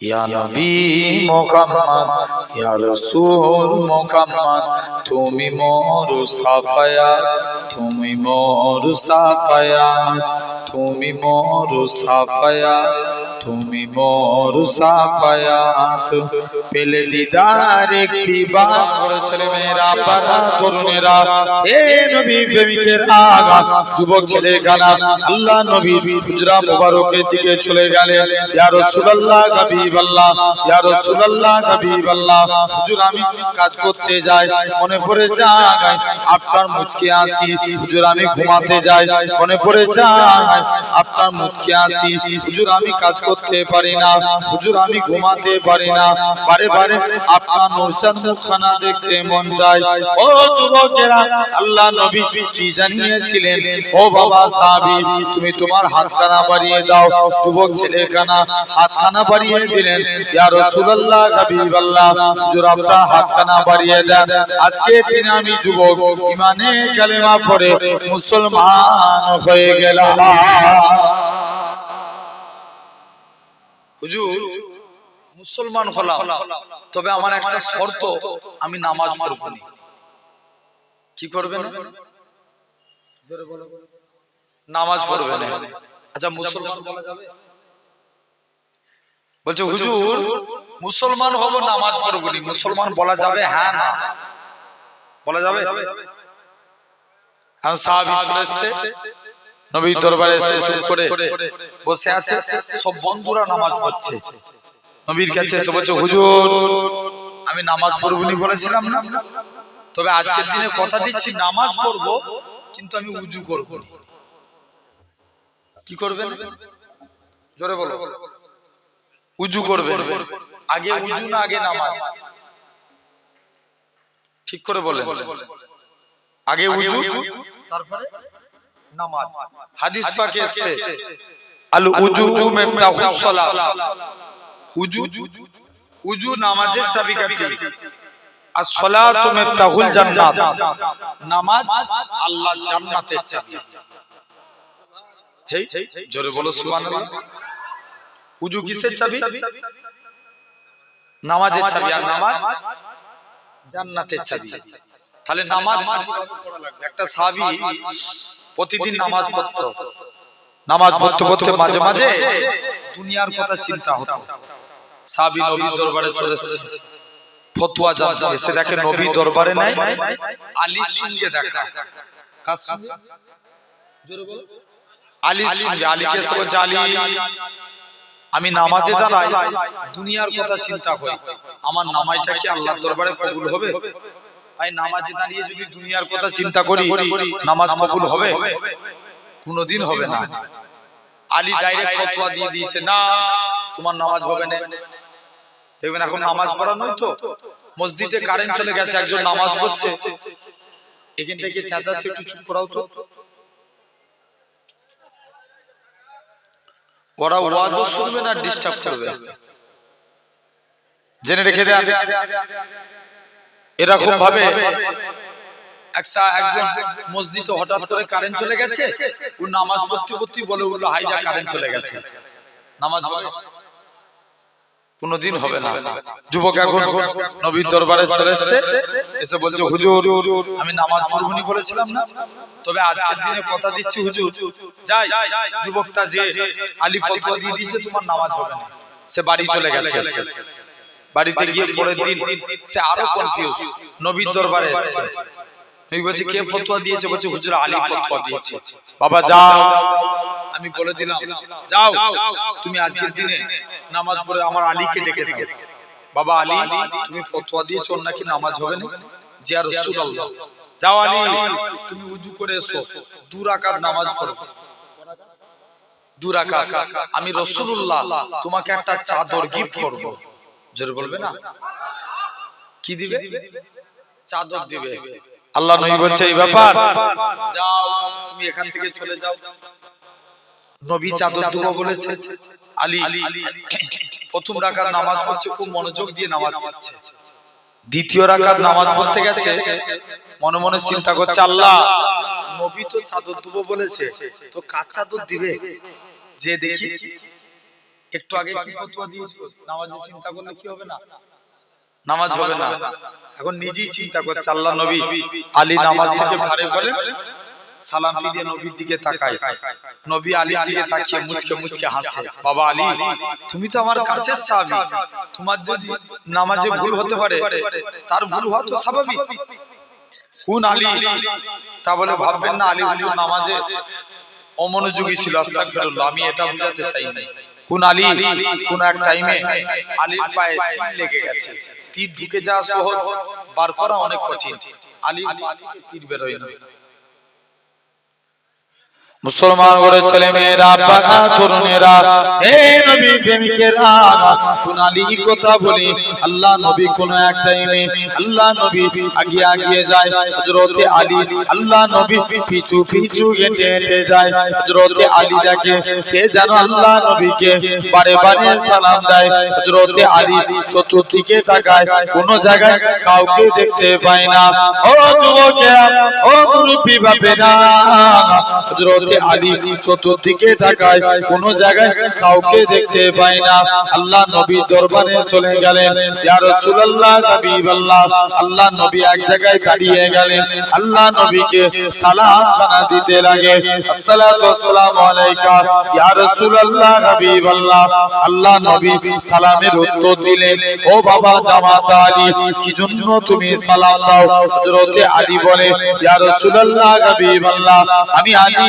ইয়া নবী মুহাম্মদ ইয়া রাসূল মুহাম্মদ তুমি মোর সাফায়াত তুমি মোর সাফায়াত তুমি মোর সাফায়াত তুমি মোর সাফায়াত পেলে দিদার একটি বার ছেলে মেয়েরা পাড়া তরুণেরা এ নবী প্রেমিকের আগা যুবক ছেলে গানা আল্লাহ নবীর হুজরা মুবারকের দিকে চলে গেলেন ইয়া রাসূলুল্লাহ হাবিবাল্লাহ ইয়া রাসূলুল্লাহ হাবিবাল্লাহ হুজুর আমি কাজ করতে যাই মনে পড়ে যায় আপনার মুচকি আসি হুজুর আমি ঘুমাতে যাই মনে পড়ে যায় আপনার মুচকি আসি হুজুর আমি কাজ করতে পারি না হুজুর আমি ঘুমাতে পারি না বারে বারে আপনার নূরচাঁদ মুখখানা দেখতে মন চায় ও যুবকেরা আল্লাহ নবী কি জানিয়েছিলেন ও বাবা সাহাবী তুমি তোমার হাতখানা বাড়িয়ে দাও যুবক ছেলেখানা হাতখানা বাড়িয়ে দিলেন ইয়া রাসূলুল্লাহ হাবিবাল্লাহ হুজুর আপনার হাতখানা বাড়িয়ে দেন আজকে দিন আমি যুবক ঈমানে কালেমা পড়ে মুসলমান হয়ে গেলাম হুজুর মুসলমান হলাম তবে আমার একটা শর্ত আমি নামাজ পড়ব না কি করবে না জোরে বলো নামাজ পড়বে না আচ্ছা মুসলমান বলা যাবে বলছে হুজুর মুসলমান হব নামাজ পড়ব না মুসলমান বলা যাবে হ্যাঁ না বলা যাবে আর সাহাবী চলে এসেছে নবীর দরবারে এসে করে বসে আছে সব বন্ধুরা নামাজ পড়ছে নবীর কাছে এসে বলছে হুজুর আমি নামাজ পড়ব না বলেছিলাম না তবে আজকের দিনে কথা দিচ্ছি নামাজ পড়ব কিন্তু আমি উযু করব না কি করবেন জোরে বলো উযু করবেন আগে উযু না আগে নামাজ ঠিক করে বলেন আগে উযু তারপরে নামাজ হাদিস পাকে এসেছে আল উযু মিফতাহুস সালাত উযু উযু নামাজের চাবিকাঠি আর সালাতু মিফতাহুল জান্নাত নামাজ আল্লাহর জান্নাতের চাবি হেই জোরে বলো সুবহানাল্লাহ উযু কিসের চাবি নামাজের চাবি আর নামাজ জান্নাতের চাবি তাহলে নামাজ একটা সাহাবী প্রতিদিন নামাজ পড়তো নামাজ পড়তে পড়তে মাঝে মাঝে দুনিয়ার কথা চিন্তা হতো সাহাবী নবীর দরবারে চলে এসেছে ফতোয়া জানতে এসে দেখে নবী দরবারে নাই আলীর সঙ্গে দেখা কার সঙ্গে জোরে বলো আলীর সঙ্গে আলীকে এসে বলছে আলী আমি নামাজে দাঁড়াই দুনিয়ার কথা চিন্তা করি আমার নামাজটা কি আল্লাহর দরবারে কবুল হবে ভাই নামাজে দাঁড়িয়ে যদি দুনিয়ার কথা চিন্তা করি নামাজ কবুল হবে কোনোদিন হবে না আলী ডাইরেক্ট ফতোয়া দিয়ে দিয়েছে না তোমার নামাজ হবে না দেখবেন এখন নামাজ পড়া নয় তো মসজিদে কারেন্ট চলে গেছে একজন নামাজ পড়ছে এখান থেকে চেঁচাচ্ছে একটু চুপ করাও তো ওরা ওয়াজও শুনবে না ডিস্টার্ব করবে জেনে রেখে দেন এরকম ভাবে একজন মসজিদে হঠাৎ করে কারেন্ট চলে গেছে ও নামাজ পড়তে পড়তে বলে উঠলো হাই যা কারেন্ট চলে গেছে নামাজ হবে কোনদিন হবে না যুবক এখন নবীর দরবারে চলে এসেছে এসে বলছে হুজুর আমি নামাজ পড়ব না বলেছিলাম না তবে আজকের দিনে কথা দিচ্ছি হুজুর যাই যুবকটা যে আলী ফতোয়া দিয়ে দিয়েছে তোমার নামাজ হবে না সে বাড়ি চলে গেছে বাড়িতে গিয়ে পরের দিন সে আরো কনফিউজ নবীর দরবারে এসেছে নবী বলছে কে ফতোয়া দিয়েছে বলছে হুজুর আলী ফতোয়া দিয়েছে বাবা যাও আমি বলে দিলাম যাও তুমি আজকের দিনে নামাজ পড়ে আমার আলীকে ডেকে দাও বাবা আলী তুমি ফতোয়া দিয়েছো নাকি নামাজ হবে না জি ইয়া রাসূলুল্লাহ যাও আলী তুমি উযু করে এসো 2 রাকাত নামাজ পড়ো 2 রাকাত আমি রাসূলুল্লাহ তোমাকে একটা চাদর গিফট করব জোরে বলবে না কি দিবে চাদর দিবে আল্লাহ নবী বলছে এই ব্যাপার যাও তুমি এখান থেকে চলে যাও নবী চাদর দেব বলেছে আলী প্রথম রাকাত নামাজ পড়ছে খুব মনোযোগ দিয়ে নামাজ পড়ছে দ্বিতীয় রাকাত নামাজ পড়তে গেছে মনে মনে চিন্তা করছে আল্লাহ নবী তো চাদর দেব বলেছে তো কার চাদর দিবে যে দেখি একটু আগে কি ফতোয়া দিয়েছি, নামাজে চিন্তা করলে কি হবে না, নামাজ হবে না। এখন নিজেই চিন্তা করছে, আল্লাহ নবী আলী নামাজ থেকে ভারে ফেলে সালাম ফিরিয়ে নবীর দিকে তাকায়, নবী আলীর দিকে তাকিয়ে মুচকে মুচকে হাসে, বাবা আলী তুমি তো আমার কাছের সাহাবী, তোমার যদি নামাজে ভুল হতে পারে তার ভুল হওয়া তো স্বাভাবিক। কোন আলী? তা বলে ভাববেন না আলী হুজুর নামাজে অমনোযোগী ছিল, আস্তাগফিরুল্লাহ, আমি এটা বোঝাতে চাই না। কোন আলী কোন এক টাইমে আলীর পায়ে তীর লেগে গেছে, তীর ঢুকে যাওয়া সহজ, বার করা অনেক কঠিন, আলী তীর বের হয় না। মুসলমান ঘরের ছেলে মেয়েরা, বাবা তরুণেরা, হে নবী প্রেমিকেরা, কোন আলীর কথা বলি। আল্লাহ নবী কোন এক টাইমে আল্লাহ নবী আগিয়ে আগিয়ে যায়, হযরতে আলী আল্লাহ নবী পিছু পিছু হেঁটে হেঁটে যায়। হযরতে আলী দেখে কে যেন আল্লাহ নবীকে বারে বারে সালাম দেয়। হযরতে আলী চতুর্দিকে তাকায়, কোন জায়গায় কাউকে দেখতে পায় না। ও যুবকেরা, ও মুরব্বি বাপেরা, হযরত আলী চতুর্দিকে তাকায়, কোন জায়গায় কাউকে দেখতে পায় না। আল্লাহ নবী দরবারে চলে গেলেন, ইয়া রাসূলুল্লাহ হাবিবাল্লাহ, আল্লাহ নবী এক জায়গায় দাঁড়িয়ে গেলেন, আল্লাহ নবীকে সালাম খানা দিতে লাগে, আসসালাতু ওয়াসসালামু আলাইকা ইয়া রাসূলুল্লাহ হাবিবাল্লাহ। আল্লাহ নবী সালামের উত্তর দিলেন, ও বাবা জামাতা আলী, কি জন্য তুমি সালাম দাও? হযরতে আলী বলে, ইয়া রাসূলুল্লাহ হাবিবাল্লাহ, আমি আলী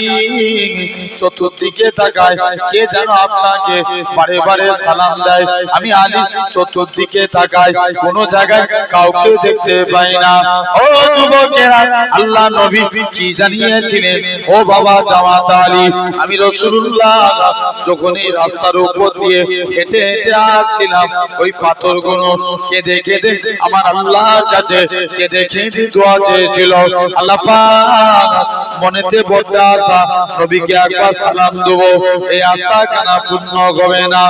চতুর্দিকে তাকায়, কে যেন আপনাকে বারে বারে সালাম দেয়, আমি আলী চতুর্দিকে তাকায়, কোন জায়গায় কাউকে দেখতে পাই না। ও যুবকেরা, আল্লাহ নবী কি জানিয়েছিলেন? ও বাবা জামাতা আলী, আমি রাসূলুল্লাহ যখন এই রাস্তার উপর দিয়ে হেঁটে হেঁটে আসছিলাম, ওই পাথরগুলো কেঁদে কেঁদে আমার আল্লাহর কাছে কেঁদে কেঁদে দোয়া চেয়েছিল, আল্লাহ পাক মনেতে বড় আশা, নবীকে একবার সালাম দেব, এই আশা কেন পূর্ণ হবে না?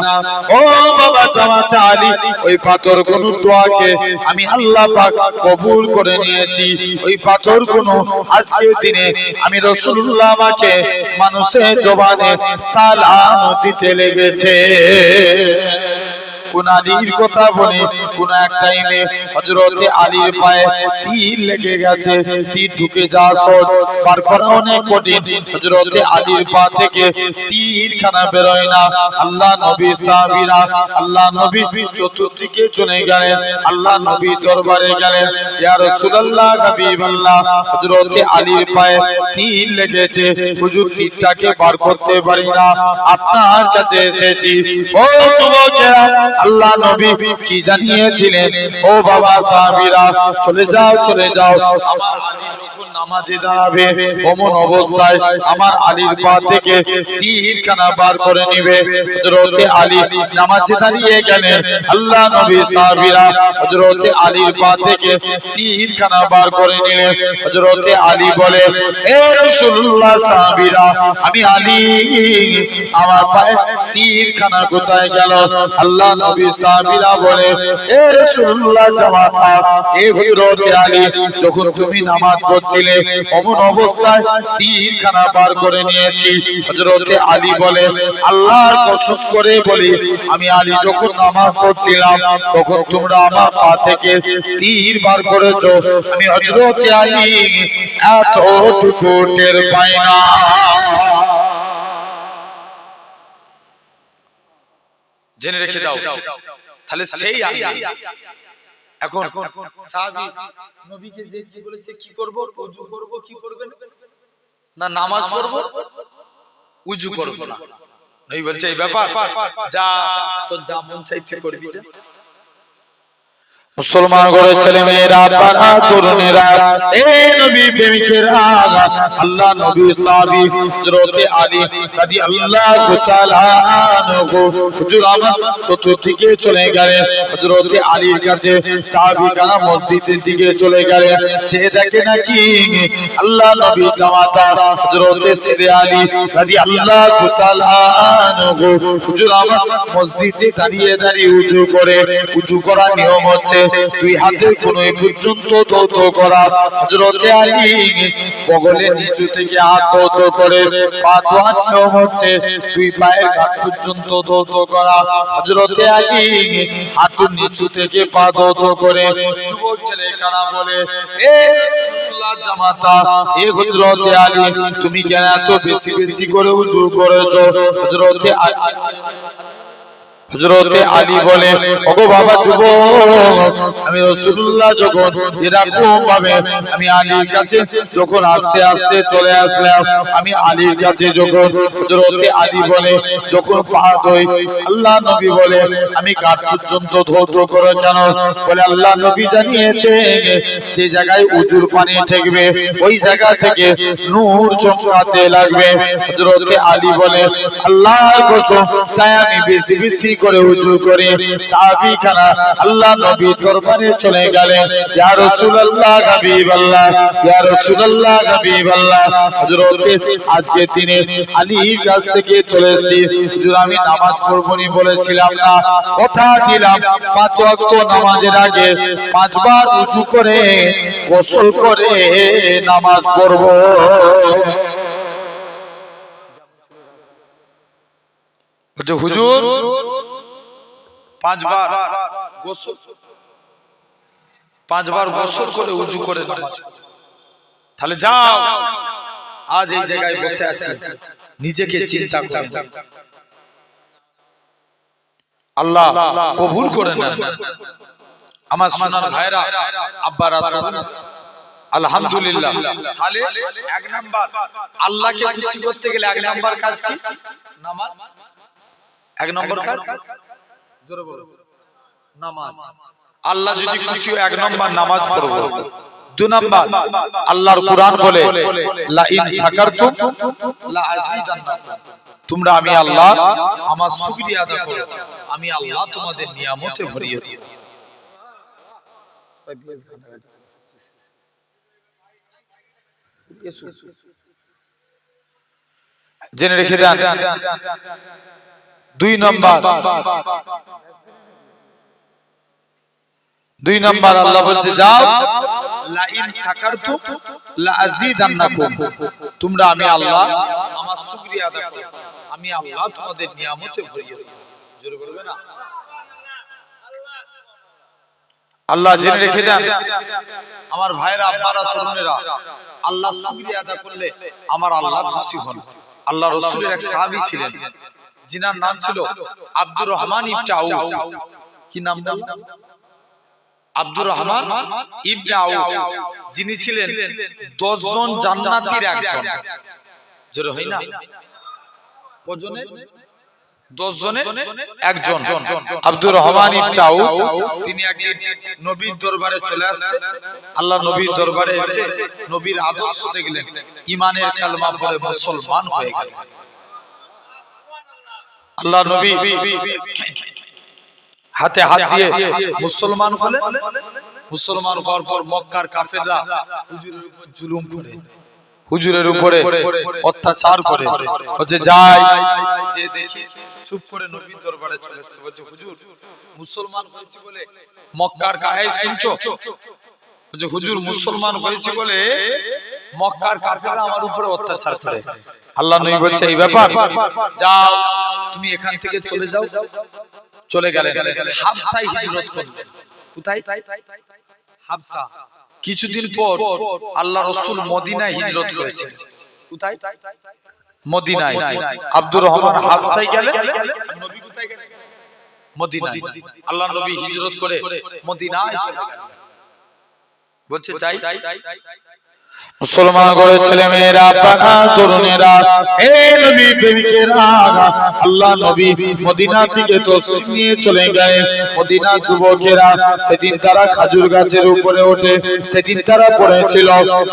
ও বাবা জামাতে আলী, ওই পাথরগুলো দোয়াকে আমি আল্লাহ পাক কবুল করে নিয়েছি। ওই পাথরগুলো আজকের দিনে আমি রাসূলুল্লাহ আমাকে মানুষের জবানে সালাম দিতে লেগেছে। কোন আলীর কথা বলে, কোন এক টাইমে হযরতে আলীর পায়ে তীর লেগে গেছে, তীর ঢুকে যাওয়া সহজ, বার করা অনেক কঠিন। হযরতে আলীর পা থেকে তীরখানা বেরোয় না। আল্লাহ নবী সাহাবীরা আল্লাহ নবী চতুর্দিকে চলে গেলেন, আল্লাহ নবী দরবারে গেলেন, ইয়া রাসূলুল্লাহ হাবিবাল্লাহ, হযরতে আলীর পায়ে তীর লেগেছে, হুজুর তীরটাকে বার করতে পারি না, আপনার কাছে এসেছি। ও যুবকেরা, আল্লাহ নবী কি জানিয়েছিলেন? ও বাবা সাহাবীরা, চলে যাও চলে যাও, আমার আলী যখন নামাজে দাঁড়াবে অমন অবস্থায় আমার আলীর পা থেকে তীরখানা বার করে নেবে। হযরতে আলী নামাজে দাঁড়িয়ে গেলেন, আল্লাহ নবী সাহাবীরা হযরতে আলীর পা থেকে তীরখানা বার করে নিলেন। হযরতে আলী বলে, হে রাসূলুল্লাহ সাহাবীরা, আমি আলী, আমার পায়ে তীরখানা কোথায় গেল? আল্লাহ নবী সাহাবীরা বলে, হে রাসূলুল্লাহ জামাতা, হে হযরতে আলী, যখন তুমি নামাজ পড়ছিলে অমন অবস্থায় তীরখানা বার করে নিয়েছি। হযরতে আলী বলে, আল্লাহর কসম করে বলি, আমি আলী যখন নামাজ পড়ছিলাম তখন তোমরা আমার পা থেকে তীর বার করেছো, আমি হযরতে আলী এতটুকু টের পাই না। জেনে রেখে দাও, তাহলে সেই আলী। এখন সাহাবী নবীকে যে কি বলেছে, কি করব? ওযু করব, কি করবেন না? নামাজ পড়ব, ওযু করব না। নবী বলছে এই ব্যাপার, যা তো যা মন চাইছে করবি। যা মুসলমান ঘরের ছেলে মেয়েরা, বাবা তরুণেরা, এই নবী প্রেমিকেরা, আল্লাহ নবী সাহাবী হযরতে আলী রাদিয়াল্লাহু তাআলা আনহু হুজুর আমার চতুর্দিকে চলে গেলেন। হযরতে আলীর কাছে সাহাবীরা মসজিদের দিকে চলে গেলেন, যে দেখে নাকি আল্লাহ নবী জামাতা হযরতে সিদে আলী রাদিয়াল্লাহু তাআলা আনহু হুজুর আমার মসজিদে দাঁড়িয়ে দাঁড়িয়ে উযু করে। উযু করার নিয়ম হচ্ছে দুই হাতের কোণে পর্যন্ত ধৌত করা। হযরতে আলী বগলের নিচু থেকে হাত ধৌত করে, পা ধোয়ার নিয়ম হচ্ছে দুই পায়ের কাঠ পর্যন্ত ধৌত করা। হযরতে আলী হাঁটুর নিচু থেকে পা ধৌত করে। যুবক ছেলে কানা বলে, এ রাসূলুল্লাহ জামাতা, এ হযরতে আলী, তুমি কেন এত বেশি বেশি করে উজু করেছো? হযরতে আলী বলে, ওগো বাবা যুবক, আমি রাসূলুল্লাহ যখন এরকম ভাবে আমি আলীর কাছে যখন আস্তে আস্তে চলে আসলাম, আমি আলীর কাছে যখন, হযরতে আলী বলে, যখন পা ধোই, আল্লাহ নবী বলে, আমি কাঠ পর্যন্ত ধৌত করে কেন? বলে, আল্লাহ নবী জানিয়েছে যে জায়গায় উজুর পানি ঠেকবে ওই জায়গা থেকে নূর চমকাতে লাগবে। হযরতে আলী বলে, আল্লাহর কসম, তাই আমি বেশি বেশি করে উজু করে সাহাবী খানা আল্লাহ নবীর দরবারে চলে গেলেন। ইয়া রাসূলুল্লাহ, হাবিবাল্লাহ, ইয়া রাসূলুল্লাহ, হাবিবাল্লাহ, হযরতে আজকে দিনে আলীর কাছ থেকে চলে এসেছি, হুজুর আমি নামাজ পড়বনি বলেছিলাম না, কথা দিলাম 5 ওয়াক্ত নামাজের আগে 5 বার উজু করে গোসল করে নামাজ পড়ব। হুজুর 5 বার গোসল করে উজু করে নামাজ। তাহলে যাও, আজ এই জায়গায় বসে আছি, নিজেকে চিন্তা করেন, আল্লাহ কবুল করে নেন। আমার সোনার ভাইরা, আব্বারা, আলহামদুলিল্লাহ। তাহলে 1 নাম্বার আল্লাহকে খুশি করতে গেলে 1 নাম্বার কাজ কি? নামাজ। 1 নম্বর কাজ জোরে বলো, নামাজ। আল্লাহ যদি খুশি হয় 1 নম্বর নামাজ পড়ব। 2 নম্বর আল্লাহর কোরআন বলে, লা ইন শাকারতুম লা আযীদান্নাকুম, তোমরা আমি আল্লাহ আমার শুকরিয়া আদায় করো, আমি আল্লাহ তোমাদের নিয়ামতে ভরিয়ে দেব। জেনে রেখে দেন। 2 নম্বর আল্লাহ বলছে, যাও, লা ইন শাকারতুম লা আযীদান্নাকুম, তোমরা আমি আল্লাহ আমার শুকরিয়া আদায় করো, আমি আল্লাহ তোমাদের নিয়ামতে ভরিয়ে দেব। জোরে বলবে না আল্লাহ। জেনে রেখে দেন আমার ভাইরা, আব্বারা, তরুণেরা, আল্লাহ শুকরিয়া আদায় করলে আমার আল্লাহ খুশি হন। আল্লাহ রাসূলের এক সাহাবী ছিলেন, যিনার নাম ছিল আব্দুর রহমান ইবনে আউফ। কি নাম বললাম? আব্দুর রহমান ইবনে আউফ, যিনি ছিলেন 10 জন জান্নাতীর একজন। জোরে হয় না? কজনের? 10 জনের একজন। আব্দুর রহমান ইবনে আউফ, তিনি একদিন নবীর দরবারে চলে আসছেন। আল্লাহ নবীর দরবারে এসে নবীর আদর্শ দেখলেন, ঈমানের কালমা পড়ে মুসলমান হয়ে গেলেন। আল্লাহ নবী হাতে হাত দিয়ে মুসলমান হলেন। মুসলমান হওয়ার পর মক্কার কাফেররা হুজুরের উপর জুলুম করে, হুজুরের উপরে অত্যাচার করে, বলছে যাই যে দেখি, চুপ করে নবীর দরবারে চলে এসেছে। বলছে, হুজুর মুসলমান হয়েছে বলে মক্কার কাহিনী শুনছো? বলছে, হুজুর মুসলমান হয়েছে বলে মক্কার কাফেররা আমার উপরে অত্যাচার করে। আল্লাহ নবী বলছে, এই ব্যাপার, যাও তুমি এখান থেকে চলে যাও। চলে গেলেন, হাবশায় হিজরত করলেন। কোথায়? হাবশা। কিছুদিন পর আল্লাহ রাসূল মদিনায় হিজরত করেছেন। কোথায়? মদিনায়। আব্দুর রহমান হাবশায় গেলেন, নবী কোথায় গেলেন? মদিনায়। আল্লাহ নবী হিজরত করে মদিনায় চলে গেলেন। বলছে, চাই মুসলমান করে ছেলে মেয়েরা, পাকা তরুণেরা, হে নবী প্রেমিকেরা, আল্লাহ নবী মদিনা থেকে তশরিফ নিয়ে চলে গেলেন। মদিনার যুবকেরা সেদিন তারা খেজুর গাছের উপরে ওঠে। সেদিন তারা পড়েছিল,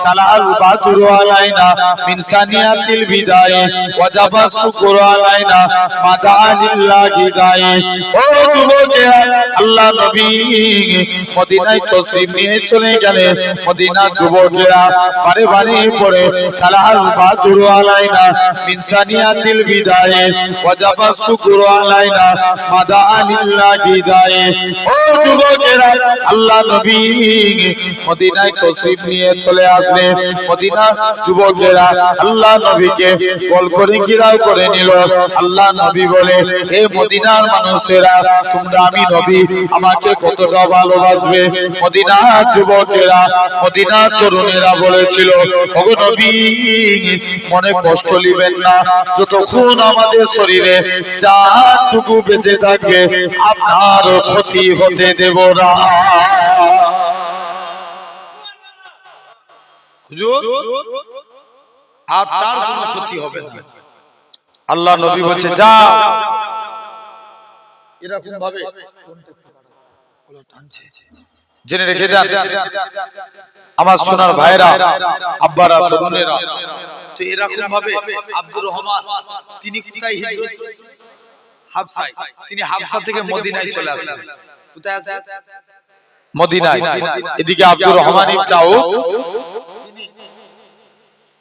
তালাল বাদরু আলাইনা মিন সানিয়াতিল বিদায় ওয়াজাবা শুকরু আলাইনা মাদা লিল্লাহি দাই। ও যুবকেরা, আল্লাহ আল্লাহ নবী মদিনায় তশরিফ নিয়ে চলে গেলেন। মদিনার যুবকেরা বারে বারে পড়ে তালাল বাদুর আলাইনা মিন সানিয়াতিল বিদায়ে ওয়াজাবা শুকরু আলাইনা মাদা আলিল্লাহি দায়ে। ও যুবকেরা, আল্লাহ নবী মদিনায় তশরিফ নিয়ে চলে আসলেন। মদিনার যুবকেরা আল্লাহ নবীকে বল করে ঘিরাও করে নিল। আল্লাহ নবী বলে, হে মদিনার মানুষেরা, তোমরা আমি নবী আমাকে কতটা ভালোবাসবে? মদিনার যুবকেরা, মদিনার তরুণেরা বলেছিল, ওগো নবী, মনে কষ্ট নিবেন না, যতক্ষণ আমাদের শরীরে যাটুকু বেঁচে থাকবে আপনার ক্ষতি হতে দেব না। আর তার কোনো ক্ষতি হবে না। আল্লাহ নবী বলছে, যাও। এরকম ভাবে জেনে রেখে দেন আমার সোনার ভাইরা, আব্বারা, তরুণেরা, তো এরকম ভাবে আব্দুর রহমান তিনি কোথায় হিজরত? হাবশায়। তিনি হাবশা থেকে মদিনায় চলে আসলেন। কোথায় আসলেন? মদিনায়। এদিকে আব্দুর রহমান ইবনে আউফ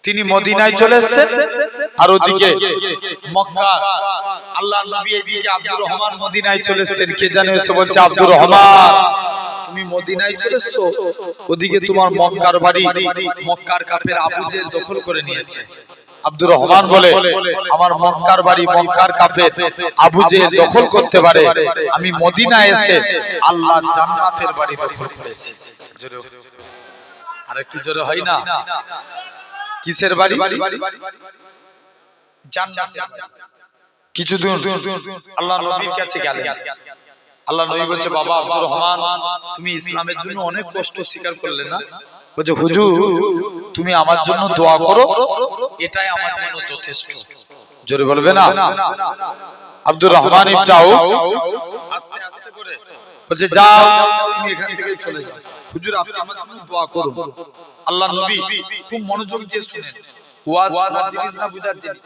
তিনি মদিনায় চলে এসেছেন, আর ওদিকে মক্কা আল্লাহর নবী, এদিকে আব্দুর রহমান মদিনায় চলে এসেছেন। কে জানে এসে বলছে, আব্দুর রহমান তুমি মদিনায় চলে এসেছো, ওদিকে তোমার মক্কার বাড়ি মক্কার কাফের আবু জেহেল দখল করে নিয়েছে। আব্দুর রহমান বলে, আমার মক্কার বাড়ি মক্কার কাফের আবু জেহেল দখল করতে পারে, আমি মদিনায় এসে আল্লাহ জান্নাতের বাড়ি দখল করেছি। আরেকটু জোরে হয় না? কিসের বাড়ি? জান্নাত। কিছু দূর আল্লাহ নবীর কাছে গেলেন। আল্লাহ নবী বলছে, বাবা আব্দুর রহমান, তুমি ইসলামের জন্য অনেক কষ্ট স্বীকার করলে না? বলছে, হুজুর তুমি আমার জন্য দোয়া করো, এটাই আমার জন্য যথেষ্ট। জোরে বলবে না? আব্দুর রহমান ইবনে আউফ আস্তে আস্তে করে বলছে, যাও তুমি এখান থেকে চলে যাও, হুজুর আপনি আমার জন্য দোয়া করুন। আল্লাহ নবী খুব মনোযোগ দিয়ে শুনেন। ওয়াজ শোনার জিনিস না বুঝার জিনিস?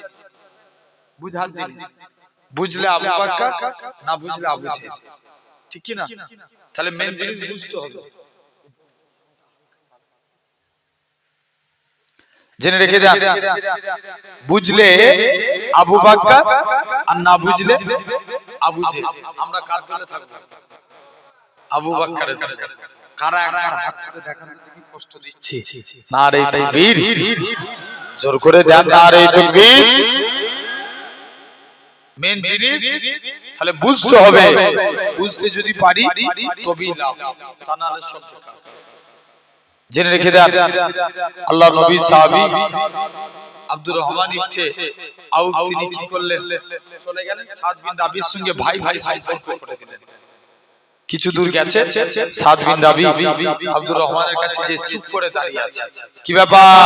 বুঝার জিনিস। বুঝলে আবু বকর, না বুঝলে আবু জেহেল, ঠিক কি না? তাহলে মেন জিনিস বুঝতে হবে। জেনে রেখে দেন, বুঝলে আবু বকর আর না বুঝলে আবু জেহেল। আমরা কার দলে থাকবো? আবু বকরের দলে। কারা একবার হাত তুলে দেখান কি কষ্ট দিচ্ছে? নারে তাকবীর, জোর করে দেন নারে তাকবীর। মেন জিনিস তাহলে বুঝতে হবে। বুঝতে যদি পারি তবেই লাভ, তা না হলে সব বেকার। জেনে রেখে দেন, আল্লাহ নবী সাহাবী আব্দুর রহমান ইবনে আউফ তিনি কি করলেন? চলে গেলেন সাদ বিন রাবির সঙ্গে ভাই ভাই সম্পর্ক করে দিলেন। কিছু দূর গেছে, সাদ বিন রাবি আব্দুর রহমানের কাছে যে চুপ করে দাঁড়িয়ে আছে। কি ব্যাপার?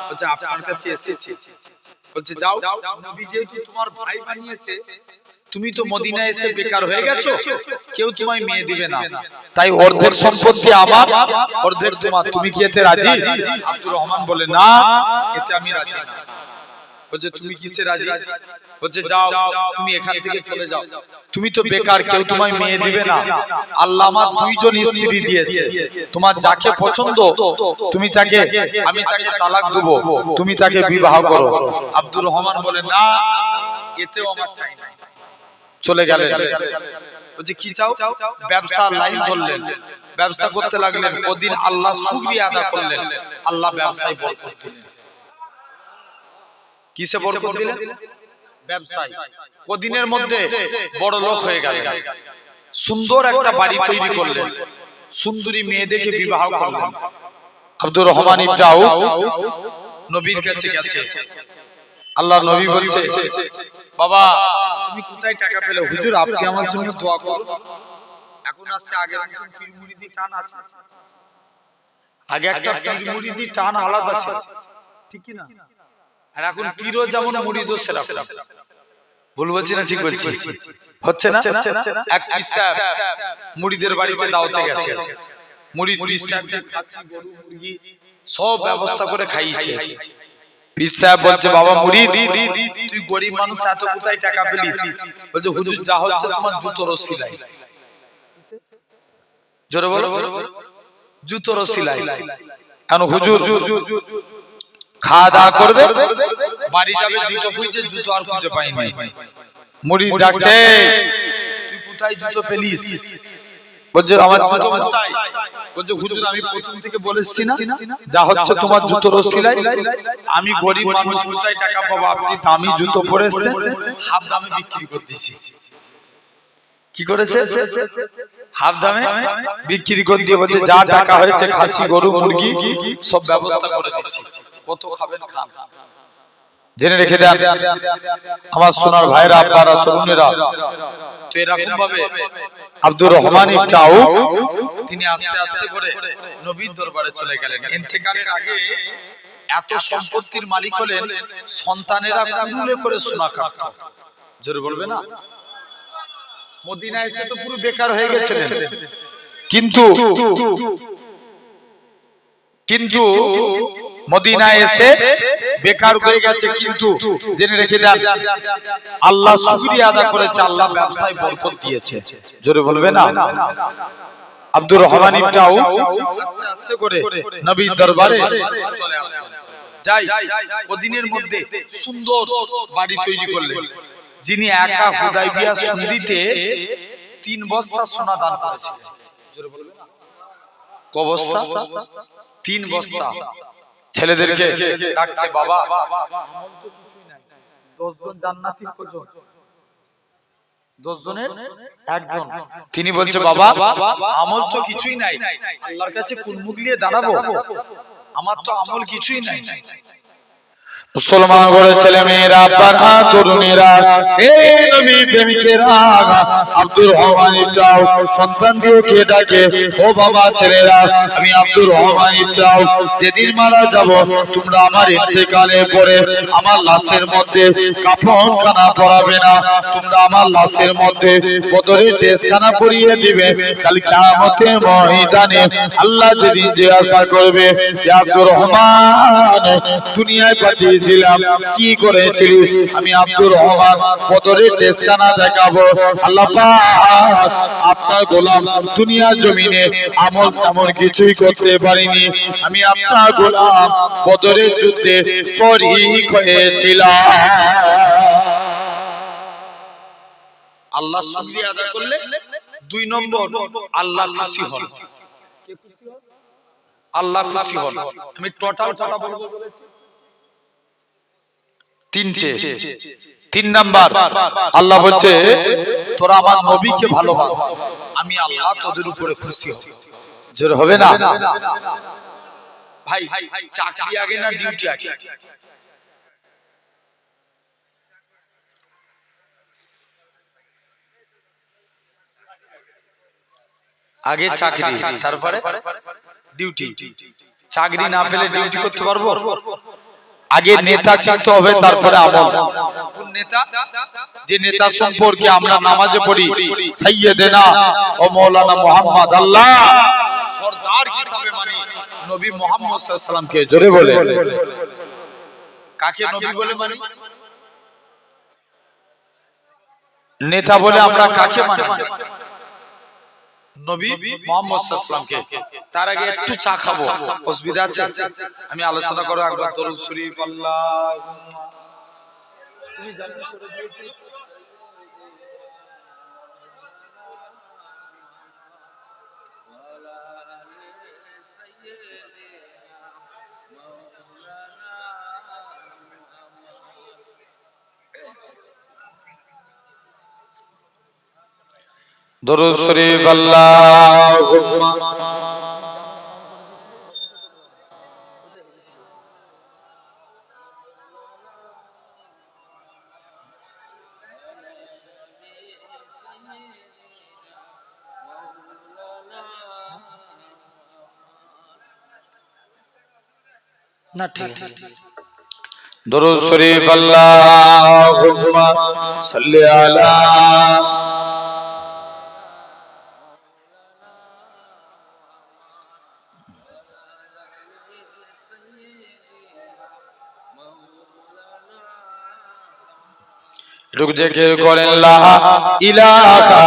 বলছে, আপনার কাছে এসেছি। বলছে, যাও, নবী যেহেতু তোমার ভাই বানিয়েছে, তুমি তো মদিনায় এসে বেকার হয়ে গেছো, কেউ তোমায় মেয়ে দিবে না, তাই অর্ধেক সম্পত্তি আমার, অর্ধেক তোমার, তুমি কি এতে রাজি? আব্দুর রহমান বলে, না, এতে আমি রাজি না। বলছে, তুমি কিসে রাজি? বলছে, যাও তুমি এখান থেকে চলে যাও, তুমি তো বেকার, কেউ তোমায় মেয়ে দিবে না, আল্লাহ আমার দুইজন স্ত্রী দিয়েছে, তোমার যাকে পছন্দ তুমি তাকে, আমি তাকে তালাক দেব, তুমি তাকে বিবাহ করো। আব্দুর রহমান বলে, না, এতেও আমার চাই না। চলে গেলেন। বলছে, কি চাও? ব্যবসা লাইন ধরলেন, ব্যবসা করতে লাগলেন। ওদিন আল্লাহ শুকরিয়া আদা করলেন, আল্লাহ ব্যবসায় বরকত দিলেন। কিসে বরকত দিলেন? ব্যবসায়। কদিনের মধ্যে বড় লোক হয়ে গেলেন, সুন্দর একটা বাড়ি তৈরি করলেন, সুন্দরী মেয়ে দেখে বিবাহ করলেন। আব্দুর রহমান ইবনে আউফ নবীর কাছে গেছে। আল্লাহ নবী বলছে, বাবা তুমি কোথায় টাকা পেলে? হুজুর আপনি আমার জন্য দোয়া করুন। এখন আসছে আগের মতন পীর মুরিদি টান আছে? আগে একটা পীর মুরিদি টান আলাদা ছিল, ঠিক কি না? আর এখন পীরও যেমন মুরিদও সেরকম। ভুল বলছি না ঠিক বলছি? হচ্ছে না? এক পীর সাহেব মুরিদের বাড়িতে দাওয়াতে গেছে, মুরিদ পীর সাহেবকে খাসি, গরু, মুরগি সব ব্যবস্থা করে খাইয়েছে। পীর সাহেব বলছে, বাবা মুরিদ তুই গরিব মানুষ, এত কোথায় টাকা পেলিস? বলছে, হুজুর যা হচ্ছে তোমার জুতোর সিলাই। জোরে বলো। জুতোর সিলাই। এখন হুজুর খাওয়া দাওয়া করবে, বাড়ি যাবে, জুতো খুঁজছে, জুতো আর খুঁজে পাইনি। মুড়ি ডাকছে, তুই কোথায় জুতো পেলিস? বলছে আমার জুতো কোথায়? বলছে হুজুর আমি প্রথম থেকে বলেছি না, যা হচ্ছে তোমার জুতোর সিলাই। আমি গরিব মানুষ, কোথায় টাকা পাবো? আপনি দামি জুতো পরেছেন, হাফ দামে বিক্রি করে দিয়েছি। কি করেছে? হাফ দামে বিক্রি করে দিয়ে বলছে যা টাকা হয়েছে খাসি, গরু, মুরগি সব ব্যবস্থা করে দিচ্ছি, কত খাবেন খান। জেনে রেখে দেন আমার সোনার ভাইরা, আপনারা তরুণেরা। তো এরকম ভাবে আব্দুর রহমান ইবনে আউফ তিনি আস্তে আস্তে করে নবীর দরবারে চলে গেলেন। ইন্তেকালের আগে এত সম্পত্তির মালিক হলেন, সন্তানেরা কুড়ুলে করে সোনা কাটত। জোরে বলবে না? মদিনায় এসে তো পুরো বেকার হয়ে গেছিলেন, কিন্তু কিন্তু মদিনায় এসে বেকার হয়ে গেছে, কিন্তু জেনে রেখে দেন আল্লাহ শুকরিয়া আদায় করেছে, আল্লাহ ব্যবসায় বরকত দিয়েছে। জোরে বলবে না? আব্দুর রহমান ইবনে আউফ আস্তে আস্তে করে নবীর দরবারে চলে আসলেন। যাই ওদিনের মধ্যে সুন্দর বাড়ি তৈরি করলেন। যিনি একা হুদাইবিয়া সন্ধিতে 3 বস্তা সোনা দান করেছিলেন। জোরে বলবে না? ক বস্তা? 3 বস্তা। ছেলেদেরকে ডাকছে, বাবা আমল তো কিছুই নাই, 10 জন জান্নাতি কজন? 10 জনের একজন। তিনি বলছে বাবা আমল তো কিছুই নাই, আল্লাহর কাছে কোন মুখ নিয়ে দাঁড়াবো? আমার তো আমল কিছুই নাই। মুসলমান ঘরের ছেলে মেয়েরা, আব্বারা, তরুণেরা, এই নবী প্রেমিকেরা, আব্দুর রহমান ইবনে আউফ সন্তানকে ডাকে, ও বাবা ছেলেরা, আমি আব্দুর রহমান ইবনে আউফ যেদিন মারা যাব, তোমরা আমার ইন্তেকালের পরে আমার লাশের মধ্যে কাফনখানা পরাবে না, তোমরা আমার লাশের মধ্যে বদরের দেশখানা পরিয়ে দিবে। কাল কিয়ামতের ময়দানে আল্লাহ যেদিন জিজ্ঞাসা করবে, ইয়া আব্দুর রহমান দুনিয়ায় পাঠিয়ে কি করেছিলিস? আমি আব্দুর রহমান বদরের দেশখানা দেখাবো। আল্লাহ পাক আপনার গোলাম দুনিয়া জমিনে আমল তেমন কিছুই করতে পারিনি, আমি আপনার গোলাম বদরের যুদ্ধে শরীক হয়েছিলাম। আল্লাহ শুকরিয়া আদায় করলে 2 নম্বর আল্লাহ খুশি হন। আল্লাহ খুশি হন। আমি টোটাল কথা বলবো বলেছি 3টে। 3 নাম্বার আল্লাহ বলছে তোরা আমার নবীকে ভালোবাস, আমি আল্লাহ তোদের উপরে খুশি হব। জোর হবে না? ভাই চাকরি আগে না ডিউটি আগে? আগে চাকরি, তারপরে ডিউটি। চাকরি না পেলে ডিউটি করতে পারবো? আগে নেতা চিনতে হবে, তারপরে আমল। কোন নেতা? যে নেতা সম্পর্কে আমরা নামাজে পড়ি সাইয়্যিদানা ও মাওলানা মুহাম্মদ আল্লাহ সরদার হিসাবে মানি নবী মুহাম্মদ সাল্লাল্লাহু আলাইহি সাল্লামকে। জোরে বলে কাকে নবী বলে মানি? নেতা বলে আমরা কাকে মানি? নবী মুহাম্মদ সাল্লাল্লাহু আলাইহি সাল্লামকে। তার আগে একটু চা খাবো, অসুবিধা আছে? আমি আলোচনা করব একবার দরুদ শরীফ আল্লাহুম্মা। তুমি জানি করে দিয়েছি দরুদ শরীফ আল্লাহুম্মা। না ঠিক আছে। দরুদ শরীফ আল্লাহুম্মা সাল্লি আলা রুক জেকে করেন লা ইলাহা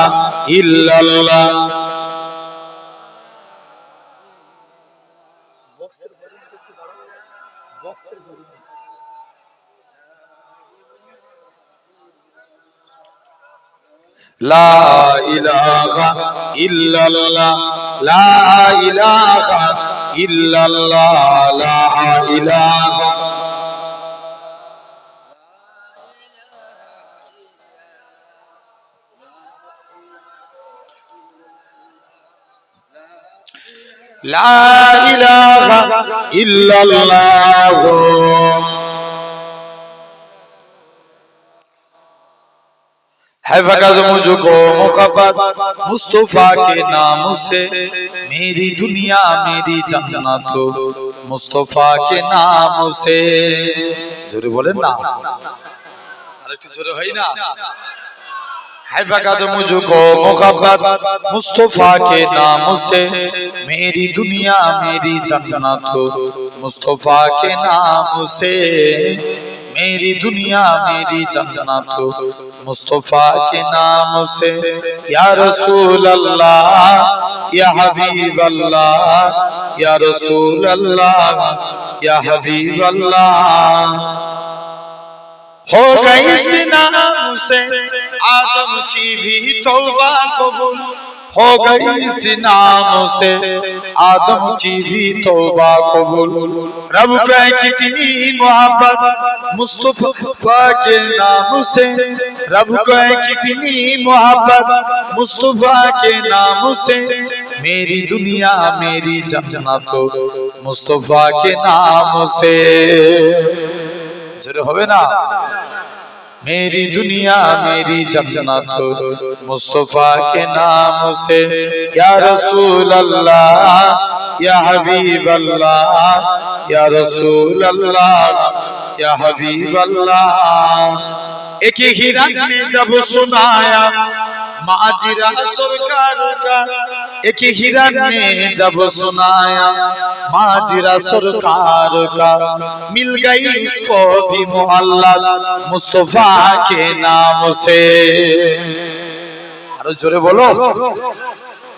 ইল্লাল্লাহ। লা ইলাহা ইল্লাল্লাহ লা ইলাহা ইল্লাল্লাহ লা ইলাহা লা ইলাহা ইল্লাল্লাহ। है फकत मुझको मुकब्बत मुस्तफा के नाम से, मेरी दुनिया मेरी जन्नत मुस्तफा के नाम से। जोरे बोलें ना, আরেকটু জোরে হয় না। है फकत मुझको मुकब्बत मुस्तफा के नाम से, मेरी दुनिया मेरी जन्नत मुस्तफा के नाम से, मेरी दुनिया मेरी जन्नत मुस्तफा के नाम से। या रसूल अल्लाह या हबीब अल्लाह या रसूल अल्लाह या हबीब अल्लाह। हो गई इस नाम से आदम की भी तौबा कबूल, हो गई इस नाम से आदम की भी तौबा कबूल। रब का कितनी मोहब्बत मुस्तफा के नाम से, रब का कितनी मोहब्बत मुस्तफा के नाम से, मेरी दुनिया मेरी जन्नत मुस्तफा के नाम से। जरूर होवे ना, मेरी दुनिया मेरी जन्नत मुस्तफा के नाम से। या रसूल अल्लाह या हबीब अल्लाह या रसूल अल्लाह या हबीब अल्लाह। एक हिरन ने जब सुनाया माजिरा सरकार का, एक हिरन ने जब सुनाया माजिरा सरकार का, मिल गई उसको भी मोहल्ला मुस्तफा के नाम से। अरे जोरे बोलो,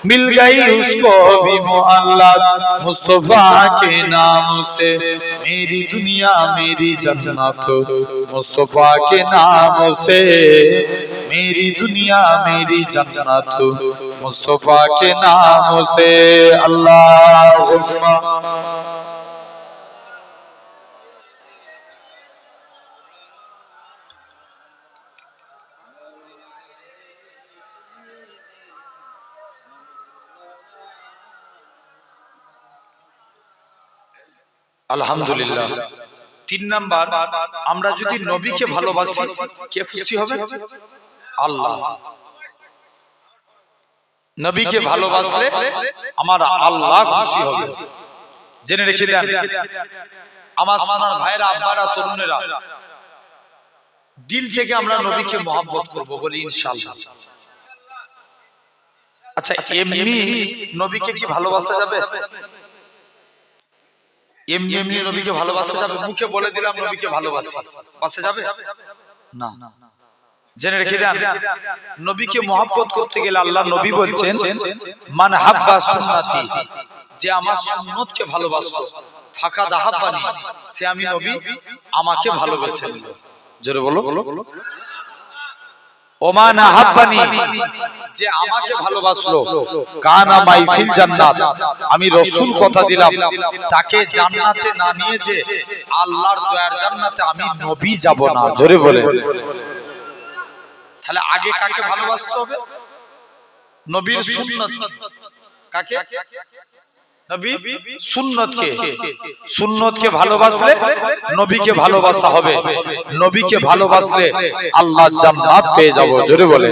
मिल गई उसको भी मोहल्ला मुस्तफा के नाम से। मेरी दुनिया मेरी जन्नत मुस्तफा के नाम से, मेरी दुनिया मेरी जन्नत मुस्तफा के नाम से। अल्लाहुम्मा আলহামদুলিল্লাহ। 3 নাম্বার, আমরা যদি নবীকে ভালোবাসি কে খুশি হবে? আল্লাহ। নবীকে ভালোবাসলে আমার আল্লাহ খুশি হবে। জেনে রেখে দেন আমার সোনার ভাইরা, আব্বারা, তরুণেরা, দিল থেকে আমরা নবীকে মহব্বত করব বলি ইনশাআল্লাহ। আচ্ছা, এমনি নবীকে কি ভালোবাসা যাবে? এমনি এমনি নবীকে ভালোবাসা যাবে? মুখে বলে দিলাম নবীকে ভালোবাসি, বাসা যাবে না। জেনে রেখে দেন নবীকে মহব্বত করতে গেলে আল্লাহ নবী বলছেন মান হাব্বা সুন্নতি, যে আমার সুন্নতকে ভালোবাসলো, ফাকাদ আহাব্বানি, সে আমি নবী আমাকে ভালোবেসে নিল। জোরে বলো। ওমান আহাব্বানি, যে আমাকে ভালোবাসলো, কানা মাই ফিল জান্নাত, আমি রাসূল কথা দিলাম তাকে জান্নাতে না নিয়ে যে আল্লাহর দয়ার জান্নাতে আমি নবী যাব না। জোরে বলে। তাহলে আগে কাকে ভালোবাসতে হবে? নবীর সুন্নাত। কাকে? নবীর সুন্নতকে। সুন্নতকে ভালোবাসলে নবীকে ভালোবাসা হবে, নবীকে ভালোবাসলে আল্লাহ জান্নাত পেয়ে যাব। জোরে বলে।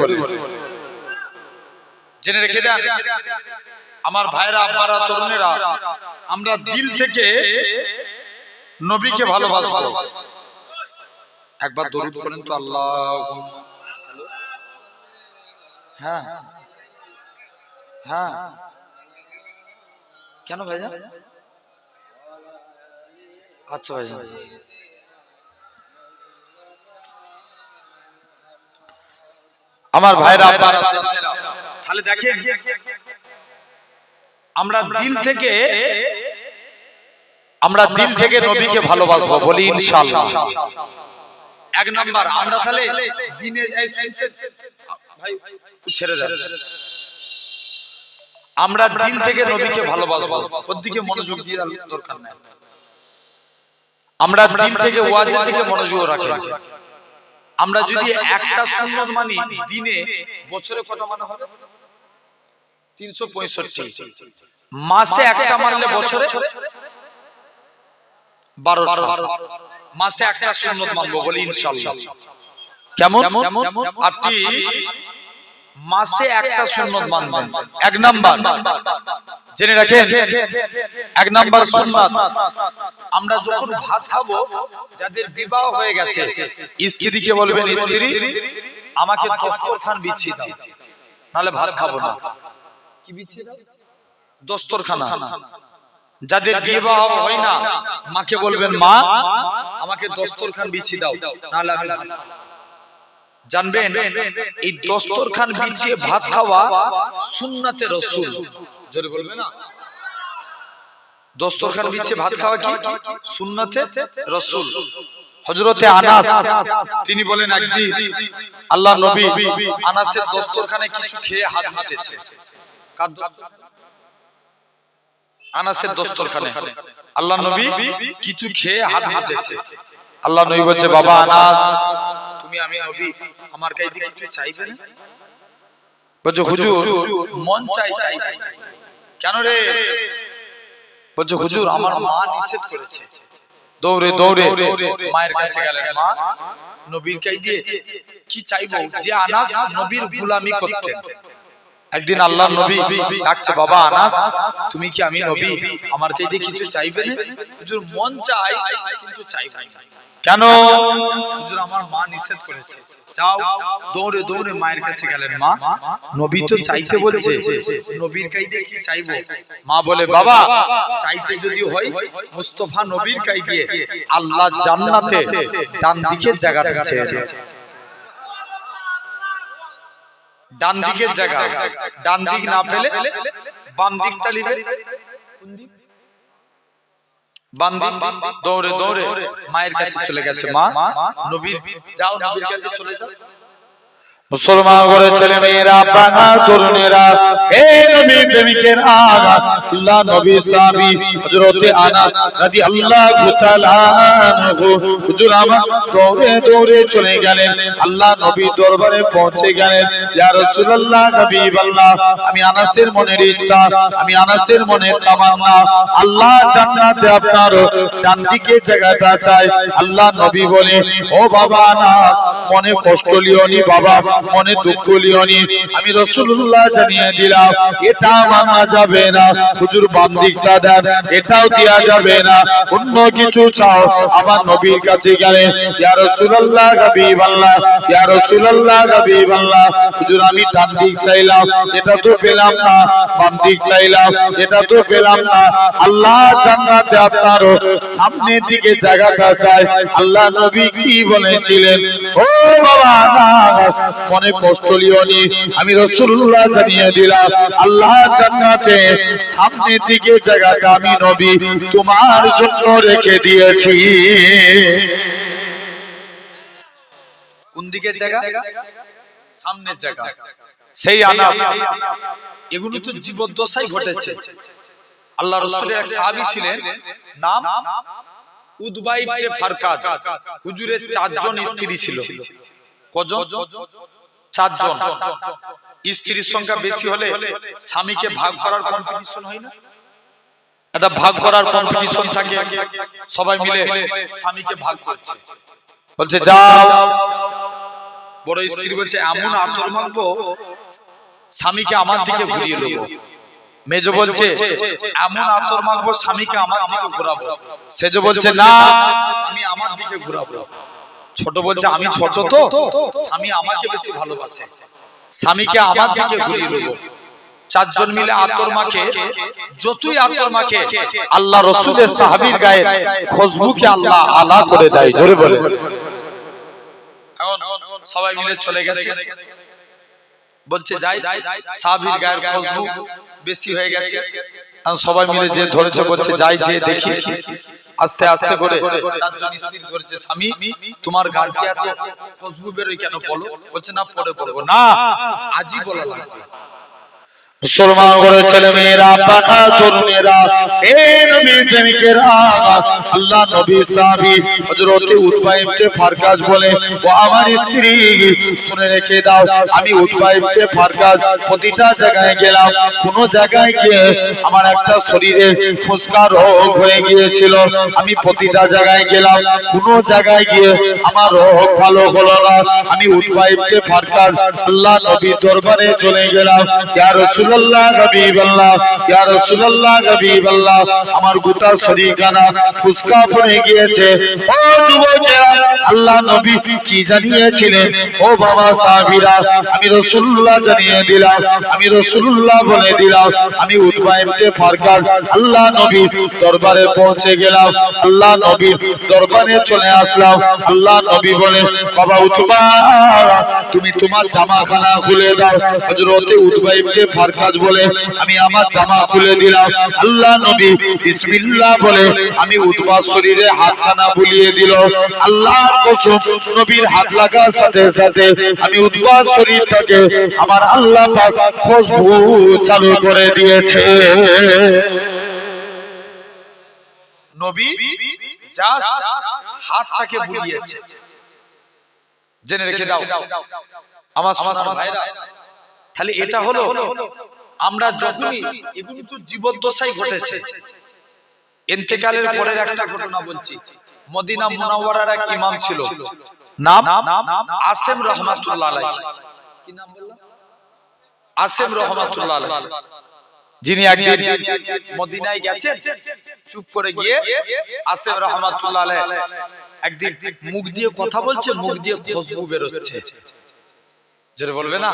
জেনে রেখে দেন আমার ভাইরা, আব্বারা, তরুণেরা, আমরা দিল থেকে নবীকে ভালোবাসবো। একবার দরুদ করেন তো। আল্লাহুম্মা। হ্যাঁ হ্যাঁ, কেন ভাইজান? আচ্ছা ভাইজান, আমার ভাইরা, তাহলে দেখেন আমরা দিল থেকে নবীকে ভালোবাসবো বলি ইনশাআল্লাহ। এক নাম্বার, আমরা তাহলে দিনে ভাই ছেড়ে যাবে। আমরা দিল থেকে নবীকে ভালোবাসবো, ওর দিকে মনোযোগ দিয়ে দরকার নাই। আমরা দিল থেকে ওয়াজের দিকে মনোযোগ রাখি। আমরা যদি একটা সুন্নত মানি, দিনে বছরে কত মানা হবে? 365। মাসে একটা মানলে বছরে 12টা। মাসে একটা সুন্নত মানবো বলি ইনশাআল্লাহ। কেমন? আপনি মাসে একটা সুন্নত মানবেন। এক নাম্বার জেনে রাখেন, এক নাম্বার সুন্নাত, আমরা যখন ভাত খাবো, যাদের বিবাহ হয়ে গেছে স্ত্রীকে বলবেন, স্ত্রী আমাকে দস্তরখান বিছিয়ে দাও, নাহলে ভাত খাবো না। কি বিছিয়ে দাও? দস্তরখানা। যাদের বিবাহ হয় না, মাকে বলবেন, মা আমাকে দস্তরখান বিছিয়ে দাও, নাহলে আমি ভাত খাবো। জানবেন এই দস্তরখান বিছিয়ে ভাত খাওয়া সুন্নাতে রাসূল। জোরে বলবে না? দস্তরখান বিছিয়ে ভাত খাওয়া কি সুন্নাতে রাসূল। হযরতে আনাস তিনি বলেন, একদিন আল্লাহর নবী আনাসের দস্তরখানে কিছু খেয়ে হাত মুছেছে। কার দস্তরখানে? আনাসের দস্তরখানে আল্লাহর নবী কিছু খেয়ে হাত মুছেছে। আল্লাহর নবী বলছে, বাবা আনাস, তুমি আমি নবী, আমার কাছে কিছু চাইবে না? বলছে, হুজুর মন চাই। কেন রে? বলছে, হুজুর আমার মা নিষেধ করেছে। দৌড়ে দৌড়ে মায়ের কাছে গেলেন, মা নবীর কাছে দিয়ে কি চাইবো? যে আনাস নবীর গোলামি করতেন। একদিন আল্লাহর নবী ডাকছে, বাবা আনাস, তুমি কি আমি নবী, আমার কাছে দিয়ে কিছু চাইবে না? হুজুর মন চাই কিন্তু চাইবে না। কেন? হুজুর আমার মা নিষেধ করেছে। যাও। দৌড়ে দৌড়ে মায়ের কাছে গেলেন, মা নবী তো চাইতে বলছে, নবীর কাছে কি চাইবো? মা বলে, বাবা চাইতে যদি হয় মুস্তাফা নবীর কাছে দিয়ে আল্লাহ জান্নাতে ডান দিকের জায়গাটা ছেড়ে দাও। ডান দিকের জায়গা, ডান দিক না পেলে বাম দিকটা নিবে। কোন দিক? বাম দিক। দৌড়ে দৌড়ে মায়ের কাছে চলে গেছে, মা নবীর, যাও নবীর কাছে চলে যাও। মুসলমান ঘরে ছেলে মেয়েরা, বাঙা তরুণেরা, হে নবী প্রেমিকেরা, আল্লাহ নবী সাহাবী হযরতে আনাস রাদিয়াল্লাহু তাআলা আনহু হুজুর আমার দৌড়ে দৌড়ে চলে গেলেন, আল্লাহ নবী দরবারে পৌঁছে গেলেন। ইয়া রাসূলুল্লাহ, হাবিবাল্লাহ, আমি আনাসের মনের ইচ্ছা, আমি আনাসের মনের তামান্না, আল্লাহ জান্নাতে আপনার ডান দিকে জায়গাটা চাই। আল্লাহ নবী বলে, ও বাবা আনাস, মনে কষ্ট লিওনি বাবা, মনে দুঃখ লিওনি, আমি রাসূলুল্লাহ জানিয়ে দিলাম এটা মানা যাবে না। হুজুর বাম দিকটা দেন, এটাও দেয়া যাবে না, অন্য কিছু চাও। আমার নবীর কাছে গেলেন, ইয়া রাসূলুল্লাহ, হাবিবাল্লাহ, ইয়া রাসূলুল্লাহ, হাবিবাল্লাহ, হুজুর আমি ডান দিক চাইলাম, এটা তো পেলাম না, বাম দিক চাইলাম, এটা তো পেলাম না, আল্লাহ জান্নাতে আপনার সামনের দিকে জায়গাটা চাই। আল্লাহ নবী কি বলেছিলেন? ও বাবা আনাস, মনে কষ্ট লিওনি, আমি রাসূলুল্লাহ জানিয়ে দিলাম আল্লাহ জান্নাতে সামনের দিকে জায়গাটা আমি নবী তোমার জন্য রেখে দিয়েছি। কোন দিকের জায়গা? সামনের জায়গা। সেই আনাস, এগুলো তো জীবদ্দশায় ঘটেছে। আল্লাহ রাসূলের এক সাহাবী ছিলেন, নাম উদবা ইবনে ফারকাদ। হুজুরের 4 জন স্ত্রী ছিল। কজন? 4 জন। স্ত্রীর সংখ্যা বেশি হলে স্বামীকে ভাগ করার কম্পিটিশন হয় না? এটা ভাগ করার কম্পিটিশন থাকে, সবাই মিলে স্বামীকে ভাগ করছে। বলছে, যাও। বড় স্ত্রী বলছে, এমন আতর মাখবো স্বামীকে আমার দিকে ঘুরিয়ে দেবো। মেজ বলছে, এমন আতর মাখবো স্বামীকে আমার দিকে ঘোরাবো। সেজ বলছে, না আমি আমার দিকে ঘোরাবো। ছোট বলছে, আমি ছোট তো, স্বামী আমাকে বেশি ভালোবাসে, স্বামীকে আমার দিকে ঘুরিয়ে দেবো। 4 জন মিলে আতর মাখে। যতই আতর মাখে আল্লাহ রাসূলের সাহাবীর গায়ে খুশবুকে আল্লাহ আলা করে দেয়। জোরে বলে। এখন সবাই মিলে চলে গেছে। বলছে, যাই, সাহাবীর গায়ের খুশবু বেশি হয়ে গেছে। সবাই মিলে যে ধরেছে, বলছে যাই যে দেখি। আস্তে আস্তে করে চারজন স্ত্রী ধরেছে, স্বামী তোমার গা দিয়ে এত খুশবু বেরোয় কেন বলো? বলছে না পরে বলবো না, আজই বলা লাগবে। মুসলমান করে ছেলে মেয়েরা, পাকা তরুণেরা, এ নবী প্রেমিকেরা, আল্লাহ নবী সাহাবী হযরত উতবা ইবনে ফারকাজ বলে, ও আমার স্ত্রী শুনে রেখে দাও, আমি উতবা ইবনে ফারকাজ প্রতিটা জায়গায় গেলাম, কোন জায়গায় গিয়ে আমার একটা শরীরে ফুসকা রোগ হয়ে গিয়েছিল, আমি প্রতিটা জায়গায় গেলাম, কোন জায়গায় গিয়ে আমার রোগ ভালো হলো না, আমি উতবা ইবনে ফারকাজ আল্লাহ নবীর দরবারে চলে গেলাম, ইয়া রাসূলুল্লাহ হাবিবাল্লাহ, ইয়া রাসূলুল্লাহ হাবিবাল্লাহ, আমার গোটা শরীরখানা ফুসকা পড়ে গিয়েছে। ও যুবকেরা, আল্লাহ নবী কি জানিয়েছিলেন? ও বাবা সাহাবীরা, আমি রাসূলুল্লাহ জানিয়ে দিলাম, আমি রাসূলুল্লাহ বলে দিলাম, আমি উতবা ইবনে ফারকাজ আল্লাহ নবী দরবারে পৌঁছে গেলাম, আল্লাহ নবীর দরবারে চলে আসলাম। আল্লাহ নবী বলে, বাবা উতবা, তুমি তোমার জামাখানা খুলে দাও। হযরত উতবা ইবনে ফারকাজ বলে, আমি আমার জামা খুলে দিলাম। আল্লাহ নবী বিসমিল্লাহ বলে আমি উতবার শরীরে হাতখানা বুলিয়ে দিল। আল্লাহর কসম, নবীর হাত লাগার সাথে সাথে আমি উতবার শরীরটাকে আমার আল্লাহ পাক খুশবু চালু করে দিয়েছে। নবী জাস্ট হাতটাকে বুলিয়েছে। জেনে রেখে দাও আমার সোনার ভাইরা, তাহলে এটা হলো আমরা যখনই, এগুলো তো জীবদ্দশায় ঘটেছে, ইন্তেকালের পরের একটা ঘটনা বলছি। মদিনা মুনাওয়ারার এক ইমাম ছিল, নাম আসেম রহমাতুল্লাহ আলাইহি। কি নাম বললাম? আসেম রহমাতুল্লাহ আলাইহি, যিনি একদিন মদিনায় গেছেন, চুপ করে গিয়ে আসেম রহমাতুল্লাহ আলাইহি একদিন মুখ দিয়ে কথা বলছে, মুখ দিয়ে খুশবু বের হচ্ছে। যেটা বলবে না,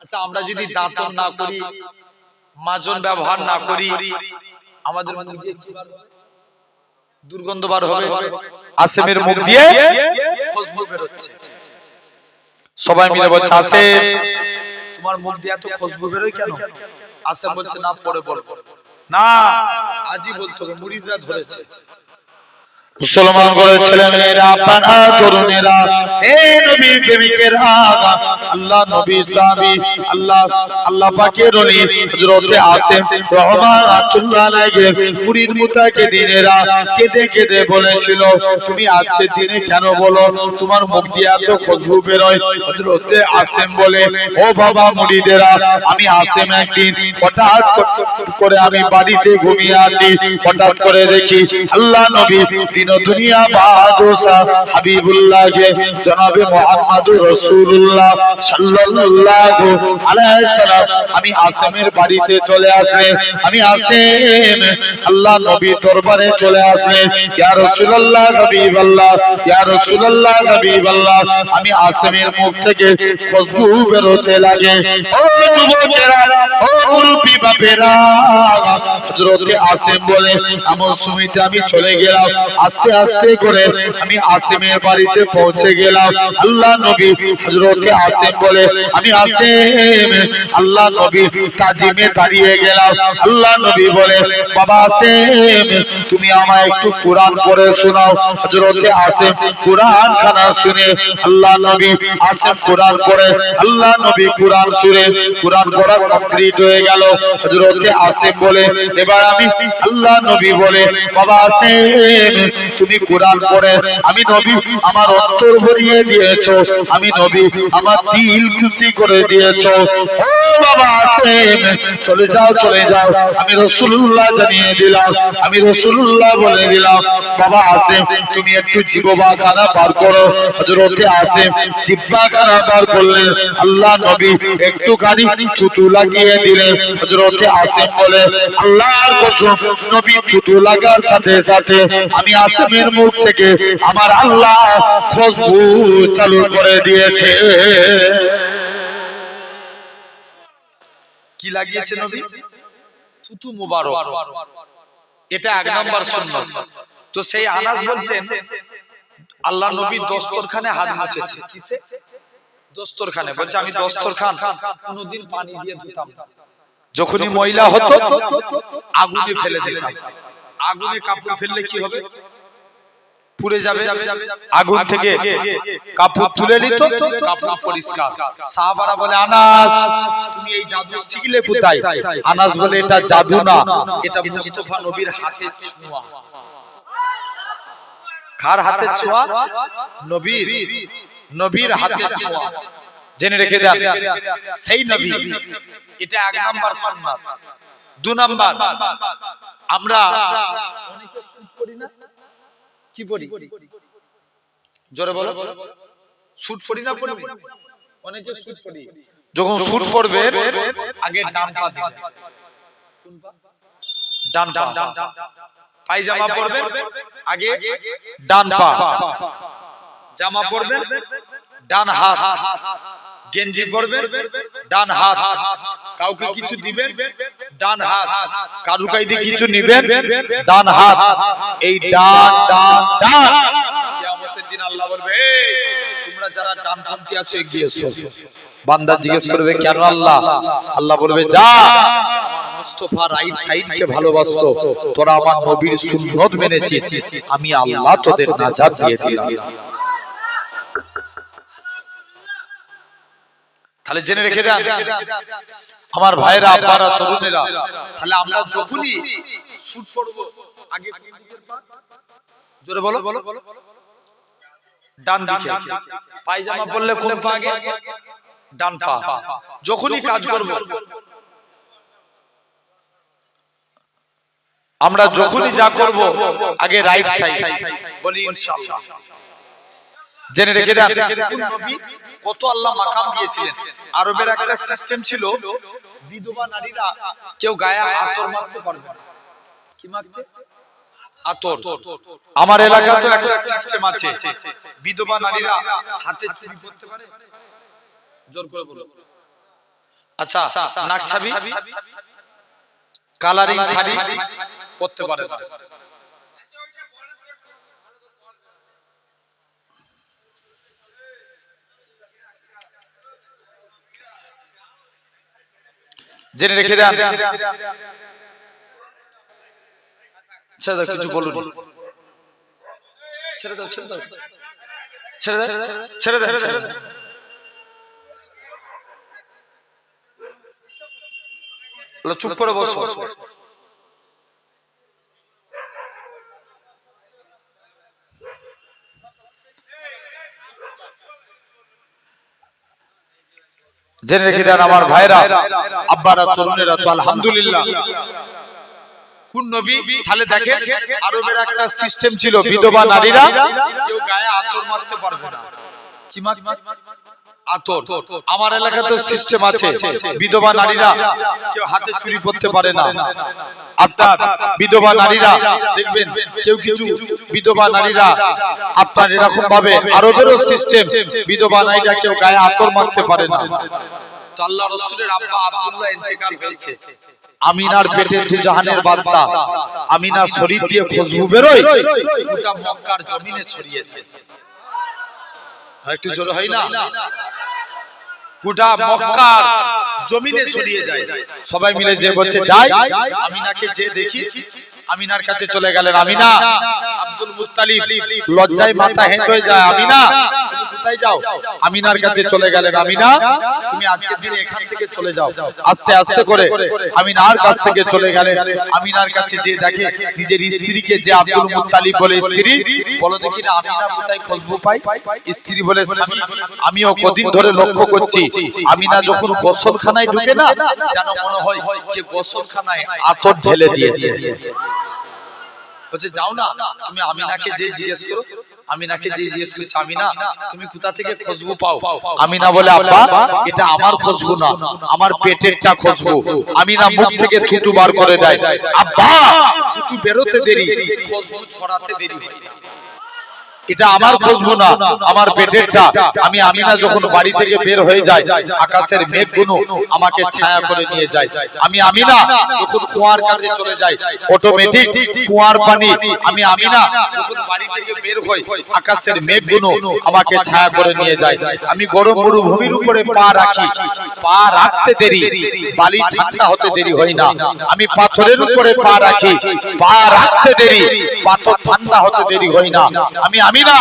আচ্ছা আমরা যদি দাঁতন না করি, মাজন ব্যবহার না করি, আমাদের মুখ দিয়ে কি বার হবে? দুর্গন্ধ বার হবে। আসেমের মুখ দিয়ে খুশবু বের হচ্ছে। সবাই মিলে বলছে, আসেম তোমার মুখ দিয়ে এত খুশবু বেরোয় কেন? আসেম বলছে, না পরে বলবো না, আজই বলতে হবে, মুরিদরা ধরেছে। মুসলমান করে ছেলে মেয়েরা, পাকা তরুণেরা, হে নবী প্রেমিকেরা, আল্লাহ নবী সাহাবী, আল্লাহ পাকের ওলি হযরত আসেম রহমাতুল্লাহ আলাইহি মুরিদ মুতাকিদিনেরা কেঁদে কেঁদে বলেছিল, তুমি আজকের দিনে কেন বলো তোমার মুখ দিয়ে এত খুশবু বের হয়? হযরত আসেম বলে, ও বাবা মুরিদেরা, আমি আসেম একদিন হঠাৎ করে আমি বাড়িতে ঘুমিয়ে আছি, হঠাৎ করে দেখি আল্লাহ নবী দুনিয়া বাদশাহ হাবিবুল্লাহ জনাবে মুহাম্মদুর রাসূলুল্লাহ সাল্লাল্লাহু আলাইহি সাল্লাম আমি আসেমের বাড়িতে চলে আসলেন। আমি আসেম আল্লাহ নবীর দরবারে চলে আসলেন। ইয়া রাসূলুল্লাহ হাবিবাল্লাহ, ইয়া রাসূলুল্লাহ হাবিবাল্লাহ, আমি আসেমের মুখ থেকে খুশবু বের হতে লাগে। ও যুবকেরা, ও মুরব্বি বাপেরা, হযরত আসেম বলে, এমন সময়তে আমি চলে গেলাম, আস্তে আস্তে করে আমি আসেমের বাড়িতে পৌঁছে গেলাম। আল্লাহ নবী হযরত আসেম বলে, আমি আসেম আল্লাহ নবী তাজিমে দাঁড়িয়ে গেলাম। আল্লাহ নবী বলে, বাবা আসেম তুমি আমায় একটু কোরআন পড়ে শোনাও। হযরত আসেম কোরআন খানা শুনে আল্লাহ নবী আসেম কোরআন পড়ে, আল্লাহ নবী কোরআন শুনে কোরআন পড়া কমপ্লিট হয়ে গেল। হযরত আসেম বলে, এবার আমি, আল্লাহ নবী বলে, বাবা আসেম তুমি কোরআন পড়ে আমি নবী আমার অন্তর ভরিয়ে দিয়েছো, আমি নবী আমার দিল খুশি করে দিয়েছো। ও বাবা আসেম চলে যাও, চলে যাও, আমি রাসূলুল্লাহ জানিয়ে দিলাম, আমি রাসূলুল্লাহ বলে দিলাম। বাবা আসেম তুমি একটু জিহ্বাখানা বার করো। হযরত আসেম জিহ্বাখানা বার করলেন, আল্লাহ নবী একটুখানি থুতু লাগিয়ে দিলেন। হযরত আসেম বলে, আল্লাহর কসম, নবী থুতু লাগার সাথে সাথে আমি আসেমের মুখ থেকে আমার আল্লাহ খুশবু চালু করে দিয়েছে। কি লাগিয়েছে নবী? থুতু মুবারক। এটা এক নাম্বার সুন্নাত। তো সেই আনাস বলছেন, আল্লাহ নবী দস্তরখানে হাত মুছেছে। কিসে? দস্তরখানে। বলছে আমি দস্তরখান কোনদিন পানি দিয়ে ধুতাম না, যখনই ময়লা হতো আগুনে ফেলে দিতাম। আগুনে কাপড় ফেললে কি হবে? পুড়ে যাবে। আগুন থেকে কাপড় তুলে নিত, কাপড় পরিষ্কার। সাহাবারা বলে, আনাস তুমি এই জাদু শিখলে কোথায়? আনাস বলে, এটা জাদু না, এটা মুস্তাফা নবীর হাতের ছোঁয়া। কার হাতের ছোঁয়া? নবীর। নবীর হাতের ছোঁয়া। জেনে রেখে দেন, সেই নবী। এটা 1 নাম্বার সুন্নাত। 2 নাম্বার, আমরা অনেকে সুট করি না? কি পড়ি? জোরে বলো। সুট পড়ি না? পড়ি। অনেকে সুট পড়ি। যখন সুট পড়বে আগে ডান পা দিবেন। কোন পা? ডান পা। পায়জামা পরবেন আগে ডান পা। জামা পরবেন ডান হাত। গেঞ্জি পরবেন ডান হাত। কাউকে কিছু দিবেন ডান হাত। কারু কাইদে কিছু নিবেন ডান হাত। এই ডান ডান ডান। কিয়ামতের দিন আল্লাহ বলবে, এই তোমরা যারা ডানপন্থী আছো এগিয়ে এসো। বান্দা জিজ্ঞেস করবে, কেন আল্লাহ? আল্লাহ বলবে, যা, মুস্তাফা রাইট সাইডকে ভালোবাসতো, তোরা আমার নবীর সুন্নাত মেনেছিস, আমি আল্লাহ তোদের নাজাত দিয়ে দিলাম। তাহলে জেনে রেখে দেন আমার ভাইরা, আব্বারা, তরুণেরা, তাহলে আমরা যখনই শুট করব আগে কোন দিকের পা? জোরে বলো। ডান দিকে। পায়জামা পরলে কোন পা আগে? ডান পা। যখনই কাজ করব, আমরা যখনই যা করব আগে রাইট সাইড বলি ইনশাআল্লাহ। জেনে রেখে দেন নবী কত আল্লাহ মাকাম দিয়েছিলেন। আরবের একটা সিস্টেম ছিল, বিধবা নারীরা কেউ গায়ে আতর মারতে পারবে না। কি মারতে? আতর। আমার এলাকাতে একটা সিস্টেম আছে, বিধবা নারীরা হাতে চুড়ি পরতে পারে। জোর করে বলো। আচ্ছা, নাক ছাবি, কালারিং শাড়ি পরতে পারে না। জেনে রেখে দেন। ছেড়ে দাও, কিছু বলুন। ছেড়ে দাও, ছেড়ে দাও, ছেড়ে দাও, ছেড়ে দাও, ছেড়ে দাও। চুপ করে বসো। জেনে রেখে দেন আমার ভাইরা, আব্বারা, তরুণেরা, তো আলহামদুলিল্লাহ। কোন নবী? তাহলে দেখেন আরবের একটা সিস্টেম ছিল, বিধবা নারীরা কেউ গায়ে আতর মারতে পারবে না। কি মারতে? আতর। আমার এলাকাতে সিস্টেম আছে, বিধবা নারীরা কেউ হাতে চুড়ি পরতে পারে না। আপনার বিধবা নারীরা দেখবেন কেউ কিছু বিধবা নারীরা আপনার এরকম ভাবে, আরবেরও সিস্টেম, বিধবা নারীরা কেউ গায়ে আতর মারতে পারে না। তো আল্লাহ রাসূলের আব্বা আব্দুল্লাহ ইন্তেকাল হয়েছে। আমিনার পেটে দুজাহানের বাদশা আমিনার শরীর দিয়ে খুশবু বেরোয়, গোটা মক্কার জমিনে ছড়িয়ে যায়। আর একটু জোরে হয় না? গোটা মক্কার জমিনে ছড়িয়ে যায়। সবাই মিলে যে বলছে যাই, আমিনাকে যে দেখি। আমিনার কাছে চলে গেলেন। আমিনা, আব্দুল মুত্তালিব লজ্জায় মাথা হেঁট হয়ে যায়। আমিনা, তুমি কোথায় যাও? আমিনার কাছে চলে গেলেন। আমিনা, তুমি আজকের দিনে এখান থেকে চলে যাও। আস্তে আস্তে করে আমিনার কাছ থেকে চলে গেলেন। আমিনার কাছে যে দেখে নিজের স্ত্রীকে, যে আব্দুল মুত্তালিব বলে স্ত্রী, বলো দেখি না আমিনা কোথায় খুশবু পাই? স্ত্রী বলে, স্বামী আমিও কদিন ধরে লক্ষ্য করছি, আমিনা যখন গোসলখানায় ঢুকে না, যেন মনে হয় যে গোসলখানায় আতর ঢেলে দিয়েছে। বলছে যাও না, তুমি আমিনাকে যে জিজ্ঞেস করো। আমিনাকে যে জিজ্ঞেস করছে, আমিনা তুমি কোথা থেকে খুশবু পাও? আমিনা বলে, আব্বা এটা আমার খুশবু না, আমার পেটেরটা খুশবু। আমিনা মুখ থেকে থুতু বার করে দেয়। আব্বা থুতু বেরোতে দেরি, খুশবু ছড়াতে দেরি হয় না। এটা আমার খুশবু না, আমার পেটেরটা। আমি আমিনা যখন বাড়ি থেকে বের হয়ে যায়, আকাশের মেঘগুলো আমাকে ছায়া করে নিয়ে যায়। আমি আমিনা যখন কুয়ার কাছে চলে যাই, অটোমেটিক কুয়ার পানি, আমি আমিনা যখন বাড়ি থেকে বের হই, আকাশের মেঘগুলো আমাকে ছায়া করে নিয়ে যায়। আমি গরম মরুভূমির উপরে পা রাখি, পা রাখতে দেরি, বালি ঠান্ডা হতে দেরি হয় না। আমি পাথরের উপরে পা রাখি, পা রাখতে দেরি, পাথর ঠান্ডা হতে দেরি হয় না। আমি আমিনা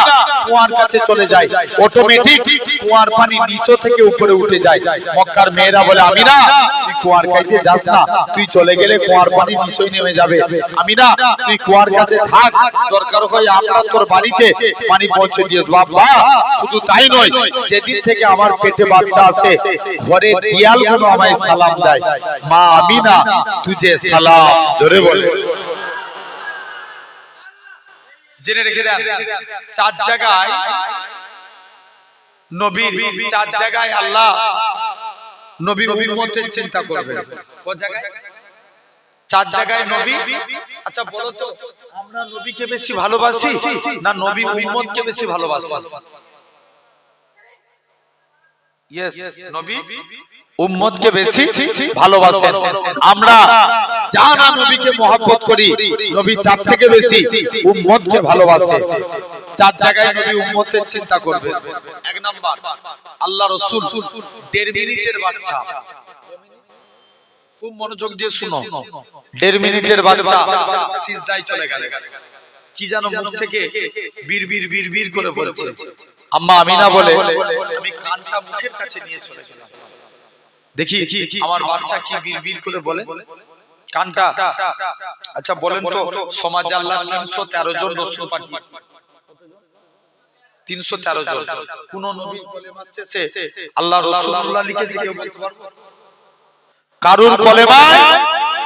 কুয়ার কাছে চলে যাই, অটোমেটিক কুয়ার পানি নিচে থেকে উপরে উঠে যায়। মক্কার মেয়েরা বলে, আমিনা তুই কুয়ার কাছে যাস না, তুই চলে গেলে কুয়ার পানি নিচে নেমে যাবে। আমিনা তুই কুয়ার কাছে থাক, দরকার হয় আমরা তোর বাড়িতে পানি পৌঁছে দিস। বাবা শুধু তাই নয়, যেদিন থেকে আমার পেটে বাচ্চা আছে, ঘরে দেয়ালগুলো আমায় সালাম দেয়, মা আমিনা তুঝে সালাম। জোরে বলে। জেনে রেখে দেন, চার জায়গায় নবীর, চার জায়গায় আল্লাহ নবী উম্মতের চিন্তা করবেন। কোন জায়গায়? চার জায়গায় নবী। আচ্ছা বলো তো, আমরা নবীকে বেশি ভালোবাসি না নবী উম্মতকে বেশি ভালোবাসি? ইয়েস, নবী উম্মতকে বেশি ভালোবাসেন। আমরা যারা নবীকে মহব্বত করি, নবী তার থেকে বেশি উম্মতকে ভালোবাসে। চার জায়গায় নবী উম্মতের চিন্তা করবে। এক নাম্বার, আল্লাহ রাসূল 1.5 মিনিটের বাচ্চা, খুব মনোযোগ দিয়ে শুনো, 1.5 মিনিটের বাচ্চা সিজদায় চলে গেল, কি যেন মুখ থেকে বিড়বিড় বিড়বিড় করে বলছে। আম্মা আমিনা বলে, আমি কানটা মুখের কাছে নিয়ে চলে গেলাম, দেখি আমার বাচ্চা কি বিড়বিড় করে বলে কানটা। আচ্ছা বলেন তো, সমাজে আল্লাহ 313 জন রাসূল পাঠিয়ে, 313 জন, কোন নবীর কলেমা শেষে আল্লাহ রাসূলুল্লাহ লিখেছে কেউ বলতে পারবে? কারুর কলেমায়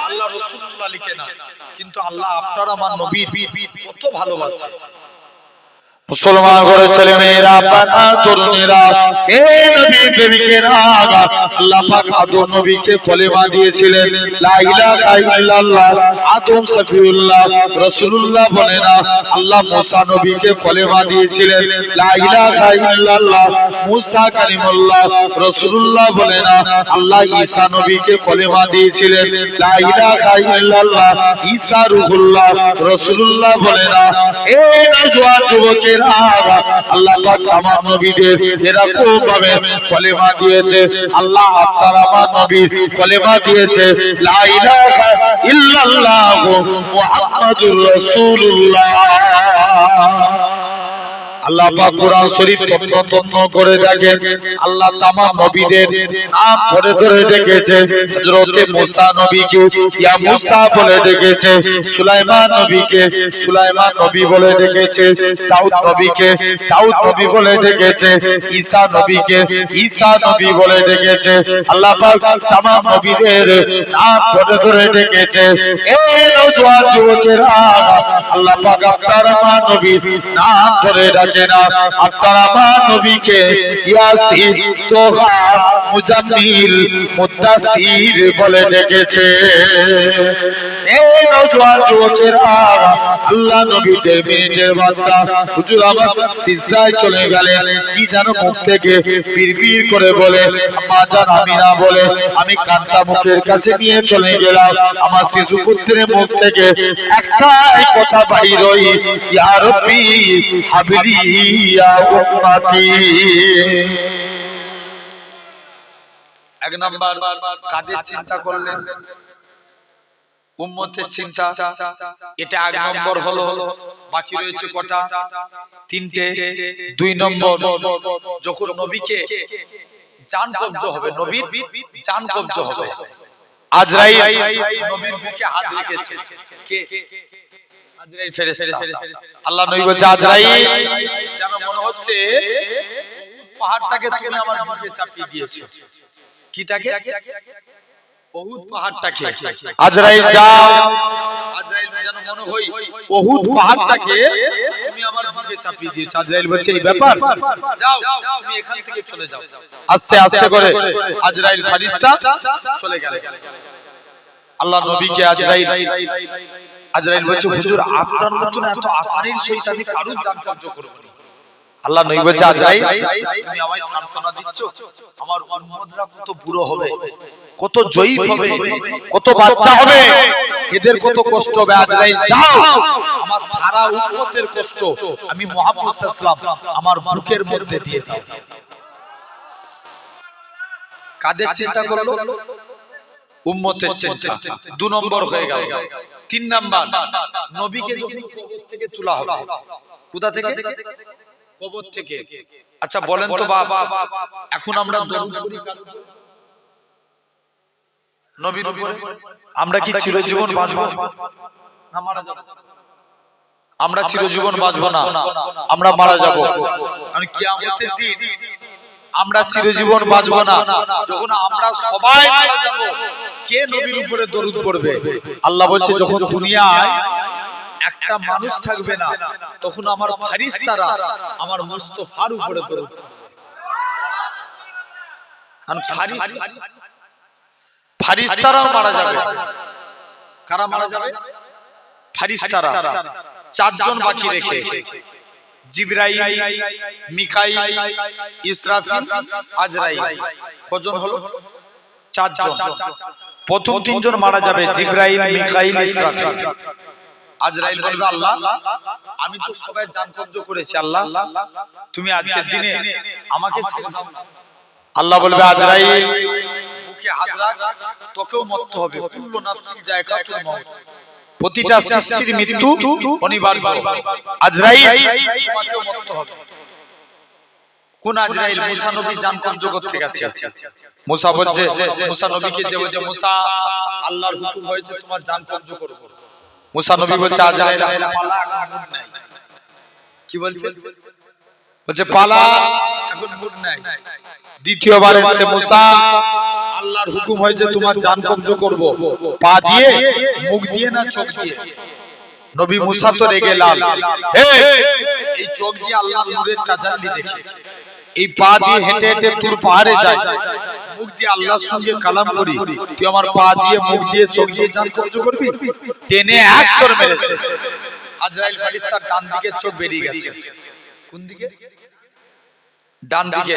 আল্লাহ রাসূলুল্লাহ লিখে না, কিন্তু আল্লাহ আপনার আমার নবীর কত ভালোবাসে। মুসলমান ঘরের ছেলে মেয়েরা, পানা তরুণেরা, হে নবী প্রেমিকেরা, আল্লাহ পাক আদম নবীকে কলেমা দিয়েছিলেন লা ইলাহা ইল্লাল্লাহ। আদম সফিউল্লাহ রাসূলুল্লাহ বলে না, আল্লাহ মুসা নবীকে কলেমা দিয়েছিলেন লা ইলাহা ইল্লাল্লাহ। মুসা কালিমুল্লাহ রাসূলুল্লাহ বলে না, আল্লাহ ঈসা নবীকে কলেমা দিয়েছিলেন লা ইলাহা ইল্লাল্লাহ। ঈসা রূহুল্লাহ রাসূলুল্লাহ বলে না। হে নওজোয়ান যুবকেরা, আল্লাহ পাক আমার নবীদের এরকম ভাবে কলেমা দিয়েছে। আল্লাহ আপনার আমার নবীর কলেমা দিয়েছে লা ইলাহা ইল্লাল্লাহ মুহাম্মাদুর রাসূলুল্লাহ। আল্লাহ পাক কোরআন শরীফ তন্ন করে দেখেন, আল্লাহ তামাম নবীদের নাম ধরে ধরে ডেকেছে। হযরতে মুসা নবীকে ইয়া মুসা বলে ডেকেছে, সুলাইমান নবীকে সুলাইমান নবী বলে ডেকেছে, দাউদ নবীকে দাউদ নবী বলে ডেকেছে, ঈসা নবীকে ঈসা নবী বলে ডেকেছে। আল্লাহ পাক তামাম নবীদের নাম ধরে ধরে ডেকেছে। এই নওজোয়ান যুবকেরা, আল্লাহ পাক আপনার আমার নবীর নাম ধরে না, আপনার আমার নবীকে ইয়াসিন, তোহা, মুজাম্মিল, মুদ্দাসির বলে ডেকেছে। এই নওজোয়ান যুবকেরা, আল্লাহ নবী 1.5 মিনিটের বাচ্চা, হুজুর আমার সিজদায় চলে গেলেন, কি যেন মুখ থেকে বিড়বিড় করে বলে। আম্মা জান আমিনা বলে, আমি কানটা মুখের কাছে নিয়ে চলে গেলাম, আমার শিশু পুত্রের মুখ থেকে একটাই কথা বাইর হই, ইয়া রাব্বি হাবলি ইয়া উম্মতি। এক নাম্বার কাদের চিন্তা করলেন? উম্মতের চিন্তা, এটা এক নম্বর হলো। বাকি রয়েছে কটা? 3টে। 2 নম্বর, যখন নবীকে জান কবজ হবে, নবীর জান কবজ হবে, আজরাইল নবীর বুকে হাত রেখেছে। কে? আজরাইল ফেরেশতা। আল্লাহ নবী বলছে, আজরাইল যেন মনে হচ্ছে উহুদ পাহাড়টাকে তুমি আমার বুকে চাপিয়ে দিয়েছো। কিটাকে? উহুদ পাহাড়টাকে। আজরাইল যাও, আজরাইল যেন মনে হয় উহুদ পাহাড়টাকে তুমি আমার বুকে চাপিয়ে দিয়েছো। আজরাইল বলছে, এই ব্যাপার, যাও তুমি এখান থেকে চলে যাও। আস্তে আস্তে করে আজরাইল ফেরেশতা চলে গেল। আল্লাহ নবীকে আজরাইল আজরাইল বলছে হুজুর আপনার মতন এত আসানির সহিত আমি কারুর জান কবজ করব না। আল্লাহ নবী বলছে আজরাইল তুমি আমায় সান্তনা দিচ্ছ, আমার উম্মতরা কত বুড়ো হবে, কত জয়ীফ হবে, কত বাচ্চা হবে, এদের কত কষ্ট হবে। আজরাইল যাও, আমার সারা উম্মতের কষ্ট আমি মুহাম্মদ সাল্লাল্লাহু আলাইহি ওয়াসাল্লাম আমার বুকের মধ্যে দিয়ে দাও। কাদের চিন্তা করলো? উম্মতের চিন্তা। 2 নম্বর হয়ে গেল। 3 নাম্বার, নবীকে যখন কবর থেকে তোলা হবে, কোথা থেকে? কবর থেকে। আচ্ছা বলেন তো বাবা, এখন আমরা দরুদ পড়ি নবীর উপরে, আমরা কি চিরজীবন বাঁচব না মারা যাব? আমরা চিরজীবন বাঁচব না, আমরা মারা যাব। আর কিয়ামতের দিন আমরা চিরজীবন বাঁচব না, যখন আমরা সবাই মারা যাব, কে নবীর উপরে দরুদ পড়বে? আল্লাহ বলছে যখন দুনিয়ায় একটা মানুষ থাকবে না, তখন আমার ফেরেশতারা আমার মুস্তাফার উপরে দরুদ পড়বে। আর ফেরেশতারাও মারা যাবে। কারা মারা যাবে? ফেরেশতারা। 4 জন বাকি রেখে, জিবরাইল, মিকাইল, ইসরাফিল, আজরাইল। কজন হলো? 4 জন। প্রথম 3 জন মারা যাবে, জিবরাইল, মিকাইল, ইসরাফিল। আজরাইল বলবে আল্লাহ আমি তো সবাই জান কবজ করেছি, আল্লাহ তুমি আজকের দিনে আমাকে ছেড়ে দাও। আল্লাহ বলবে আজরাইল বুকে হাত রাখ, তোকেও মরতে হবে। কুল্লু নাফসিন যায়কাতুল মাউত, প্রতিটা সৃষ্টির মৃত্যু অনিবার্য। আজরাইল তোমাকেও মরতে হবে। কোন আজরাইল? মুসা নবী জান কবজ করতে গেছে। মুসা বলছে, মুসা নবীকে যে বলছে মুসা আল্লাহর হুকুম হয়েছে তোমার জান কবজ করব। মুসা নবী বলছে আজরাইল পালা, এখন মুড নাই। কি বলছে? বলছে পালা, এখন মুড নাই। দ্বিতীয়বার এসে মুসা আল্লাহর হুকুম হয়েছে তোমার জান কবজ করব, পা দিয়ে, মুখ দিয়ে না চোখ দিয়ে? নবী মুসা তো রেগে লাল, এই চোখ দিয়ে আল্লাহর নূরের তাজাল্লি দেখে, এই পা দিয়ে হেঁটে হেঁটে তুর পাহাড়ে যায়, মুখ দিয়ে আল্লাহর সঙ্গে কালাম করি, তুই আমার পা দিয়ে, মুখ দিয়ে, চোখ দিয়ে জান কবজ করবি? টেনে এক চড় মেরেছে। আজরাইল ফেরেশতার ডান দিকে চোখ বেরিয়ে গেছে। কোন দিকে? ডান দিকে।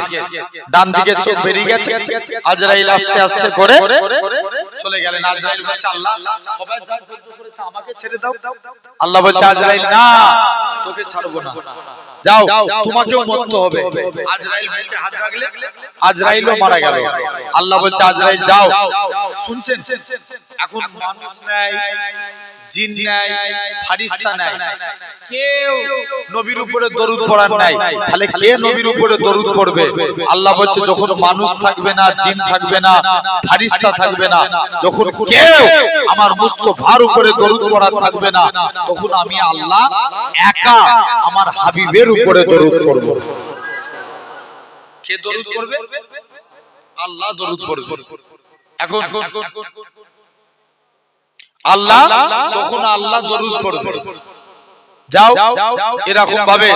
ডান দিকে চোখ বেরিয়ে গেছে। আজরাইল আস্তে আস্তে করে চলে গেলেন। আজরাইল বলছে আল্লাহ সবাই যা যুদ্ধ করেছে আমাকে ছেড়ে দাও। আল্লাহ বলছে আজরাইল না, তোকে ছাড়বো না, যাও তোমাকেও মরতে হবে। আজরাইল বুকে হাত রাখলে আজরাইলও মারা গেল। আল্লাহ বলছে আজরাইল যাও। শুনছেন, এখন মানুষ নাই, জিন নাই, ফেরেশতা নাই, কেউ নবীর উপরে দরুদ পড়ার নাই, তাহলে কে নবীর উপরে দরুদ পড়বে? আল্লাহ বলছে যখন মানুষ থাকবে না, জিন থাকবে না, ফেরেশতা থাকবে না, যখন কেউ আমার মুস্তাফার উপরে দরুদ পড়ার থাকবে না, তখন আমি আল্লাহ একা আমার হাবিবের উপরে দরুদ পড়ব। কে দরুদ পড়বে? আল্লাহ দরুদ পড়বে। এখন আল্লাহ, তখন আল্লাহ দরুদ পড়বে। যাও এরকম ভাবে